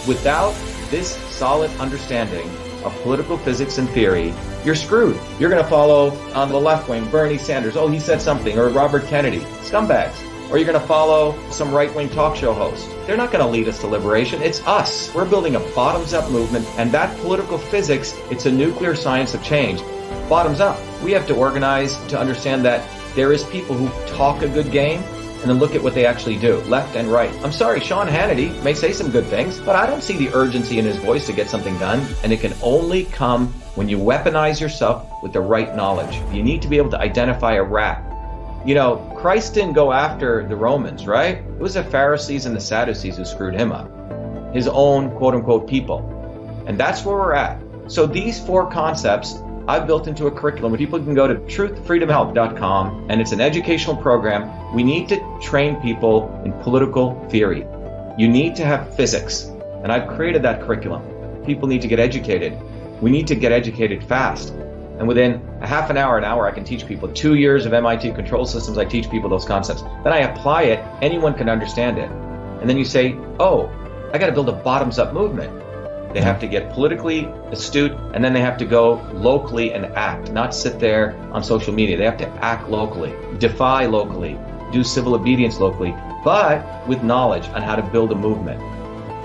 Without this solid understanding of political physics and theory, you're screwed. You're going to follow on the left wing Bernie Sanders. Oh, he said something. Or Robert Kennedy. Scumbags. Or you're going to follow some right-wing talk show host. They're not going to lead us to liberation. It's us. We're building a bottoms-up movement, and that political physics, it's a nuclear science of change. Bottoms up. We have to organize to understand that there is people who talk a good game, and then look at what they actually do, left and right. I'm sorry, Sean Hannity may say some good things, but I don't see the urgency in his voice to get something done, and it can only come when you weaponize yourself with the right knowledge. You need to be able to identify a rat. You know, Christ didn't go after the Romans, right? It was the Pharisees and the Sadducees who screwed him up. His own quote-unquote people. And that's where we're at. So these four concepts I've built into a curriculum where people can go to truthfreedomhelp.com, and it's an educational program. We need to train people in political theory. You need to have physics, and I've created that curriculum. People need to get educated. We need to get educated fast. And within a half an hour, I can teach people. 2 years of MIT control systems, I teach people those concepts. Then I apply it, anyone can understand it. And then you say, oh, I got to build a bottoms-up movement. They have to get politically astute, and then they have to go locally and act, not sit there on social media. They have to act locally, defy locally, do civil obedience locally, but with knowledge on how to build a movement.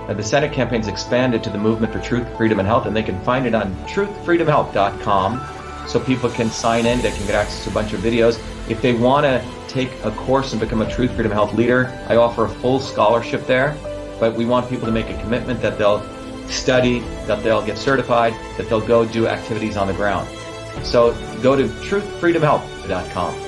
Now, the Senate campaign's expanded to the Movement for Truth, Freedom, and Health, and they can find it on truthfreedomhelp.com, so people can sign in, they can get access to a bunch of videos. If they want to take a course and become a Truth, Freedom, Health leader, I offer a full scholarship there, but we want people to make a commitment that they'll study, that they'll get certified, that they'll go do activities on the ground. So go to truthfreedomhelp.com.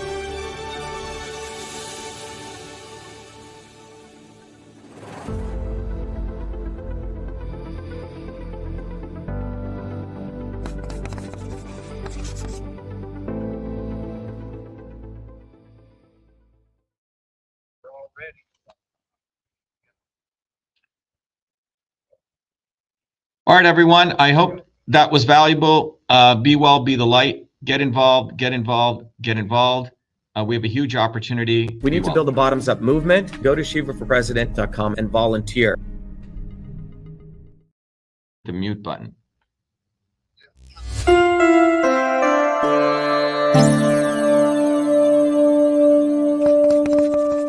All right, everyone. I hope that was valuable. Be well, be the light. Get involved, get involved, get involved. We have a huge opportunity. We need to build a bottoms-up movement. Go to shivaforpresident.com and volunteer. The mute button.